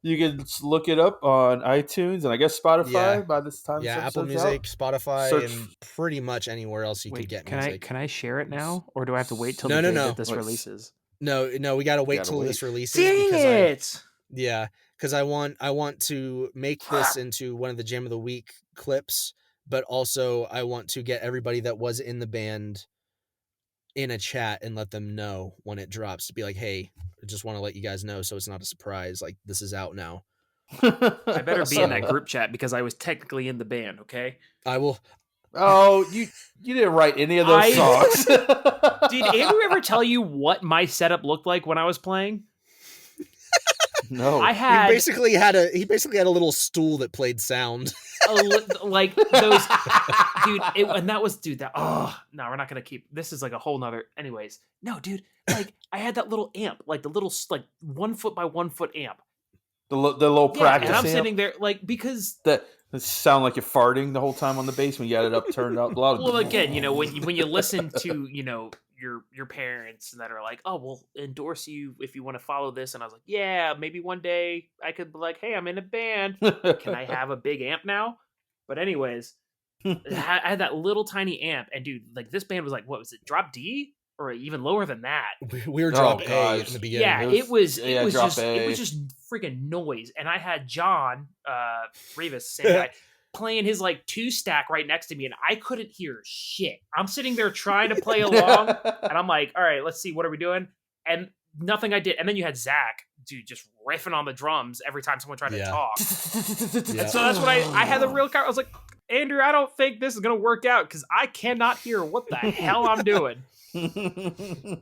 you can look it up on iTunes and I guess Spotify by this time. Yeah, Apple Music, Spotify, and pretty much anywhere else you could get music. Can I share it now, or do I have to wait till the day that this releases? No, we got to wait till this releases. Dang it! Because I want to make this into one of the Jam of the Week clips, but also I want to get everybody that was in the band in a chat and let them know when it drops, to be like, hey, I just want to let you guys know so it's not a surprise. Like, this is out now. I better be in that group chat because I was technically in the band, okay? I will. Oh, you didn't write any of those songs. Did Andrew ever tell you what my setup looked like when I was playing? No. He basically had a little stool that played sound. Like those, dude. Oh no, we're not gonna keep. This is like a whole nother. Anyways, no, dude. Like I had that little amp, like the little 1 foot by 1 foot amp. The little practice. And I'm amp? Sitting there because that sound like you're farting the whole time on the bass when you got it up turned up. Well, again, when you listen to your parents that are like, oh, we'll endorse you if you want to follow this, and I was like, yeah, maybe one day I could be like, hey, I'm in a band, can I have a big amp now? But anyways, I had that little tiny amp, and dude, like this band was like, what was it, drop D or even lower than that? We were drop A gosh. in the beginning. Yeah, it was drop just A. it was just freaking noise, and I had John Rivas, same guy, playing his like 2-stack right next to me, and I couldn't hear shit. I'm sitting there trying to play along, and I'm like, all right, let's see, what are we doing? And nothing I did. And then you had Zach, dude, just riffing on the drums every time someone tried to talk. And so that's what I had the real car. I was like, Andrew, I don't think this is gonna work out because I cannot hear what the hell I'm doing.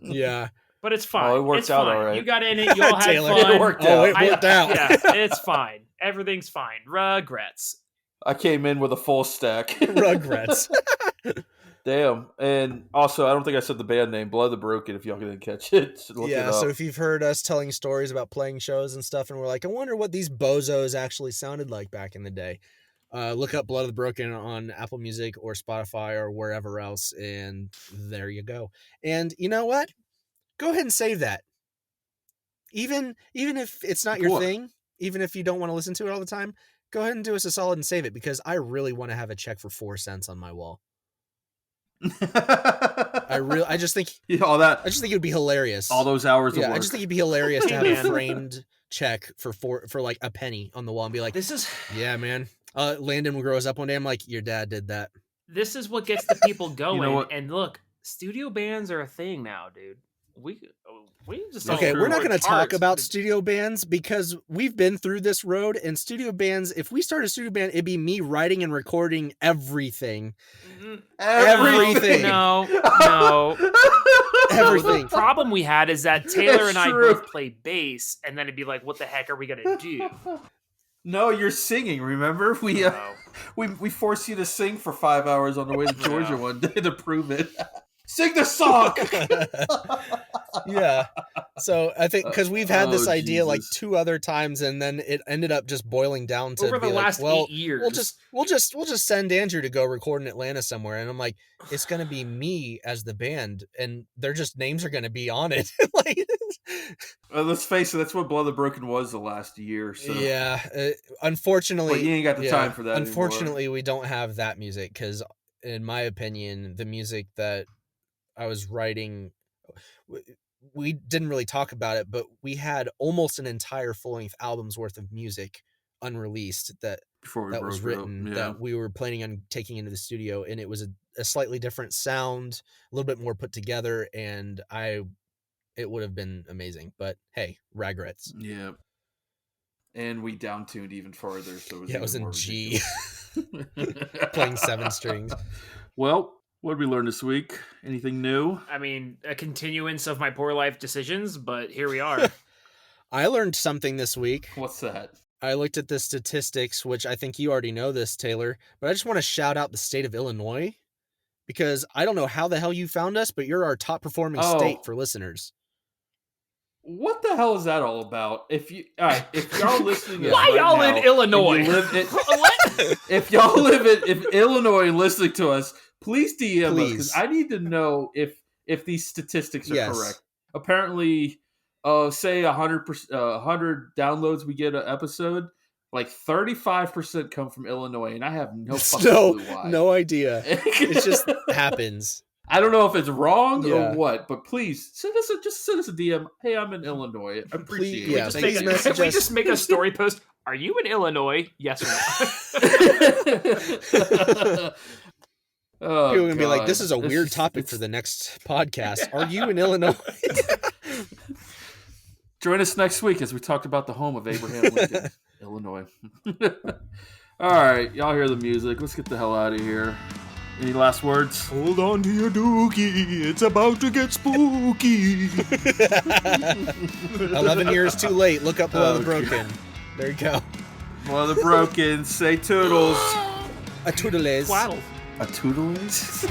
Yeah. But it's fine. Oh, it worked it's out fine. all right. You got in it. You all had Taylor, fun. it worked out. It worked out. Yeah, it's fine. Everything's fine. Regrets. I came in with a full stack. Regrets. Damn. And also, I don't think I said the band name, Blood the Broken, if y'all didn't catch it. Look it Yeah, up. so if you've heard us telling stories about playing shows and stuff, and we're like, I wonder what these bozos actually sounded like back in the day, look up Blood of the Broken on Apple Music or Spotify or wherever else, and there you go. And you know what? Go ahead and save that. Even if it's not your thing, even if you don't want to listen to it all the time, go ahead and do us a solid and save it, because I really want to have a check for 4 cents on my wall. I just think all that. I just think it would be hilarious. All those hours of work. I just think it'd be hilarious to have Hey, a man. framed check for like a penny on the wall and be like, This is yeah, man. Landon grows up one day. I'm like, your dad did that. what gets the people going. You know what? And look, studio bands are a thing now, dude. We just That's Okay, true. we're not going to talk Parts, about but- studio bands because we've been through this road, and studio bands, if we start a studio band, it'd be me writing and recording everything. Everything. No. Everything. The problem we had is that Taylor That's and I true. both play bass, and then it'd be like, what the heck are we gonna do? No, you're singing. Remember, we forced you to sing for 5 hours on the way to Georgia one day to prove it. Sing the song. Yeah. So I think because we've had this Oh, idea like Jesus. 2 other times, and then it ended up just boiling down to Over the be like, last well, 8 years. we'll just send Andrew to go record in Atlanta somewhere. And I'm like, it's gonna be me as the band, and their just names are gonna be on it. Like, Let's face it, that's what Blood the Broken was the last year. So. yeah. Unfortunately, But you ain't got the time for that anymore. Unfortunately, we don't have that music because, in my opinion, the music that I was writing, we didn't really talk about it, but we had almost an entire full-length album's worth of music unreleased that Before we was broke it up, written yeah. that we were planning on taking into the studio, and it was a slightly different sound, a little bit more put together, and it would have been amazing. But hey, regrets. Yeah. And we down-tuned even farther, so It was even in more G, ridiculous. playing 7 strings. Well, what did we learn this week? Anything new? I mean, a continuance of my poor life decisions, but here we are. I learned something this week. What's that? I looked at the statistics, which I think you already know this, Taylor, but I just want to shout out the state of Illinois, because I don't know how the hell you found us, but you're our top performing state for listeners. What the hell is that all about? If y'all listening, Why right y'all now, in Illinois? and you live in- What? if y'all live in Illinois and listening to us, please DM us, Please. because I need to know if these statistics are Yes. correct. Apparently, say 100 downloads we get an episode, like 35% come from Illinois, and I have no fucking clue why. No idea. It just happens. I don't know if it's wrong Yeah. or what, but please send us a DM. Hey, I'm in Illinois. I appreciate yeah, it. Just please make message can we us. just make a story post? Are you in Illinois? Yes or no? Oh, People are going to be like, God. this is a It's weird just- topic it's- for the next podcast. Are you in Illinois? Join us next week as we talked about the home of Abraham Lincoln, Illinois. All right, y'all hear the music. Let's get the hell out of here. Any last words? Hold on to your dookie. It's about to get spooky. 11 years too late. Look up Below the Broken. There you go. Well, the broken. Say toodles. A toodles. Waddle. A toodles?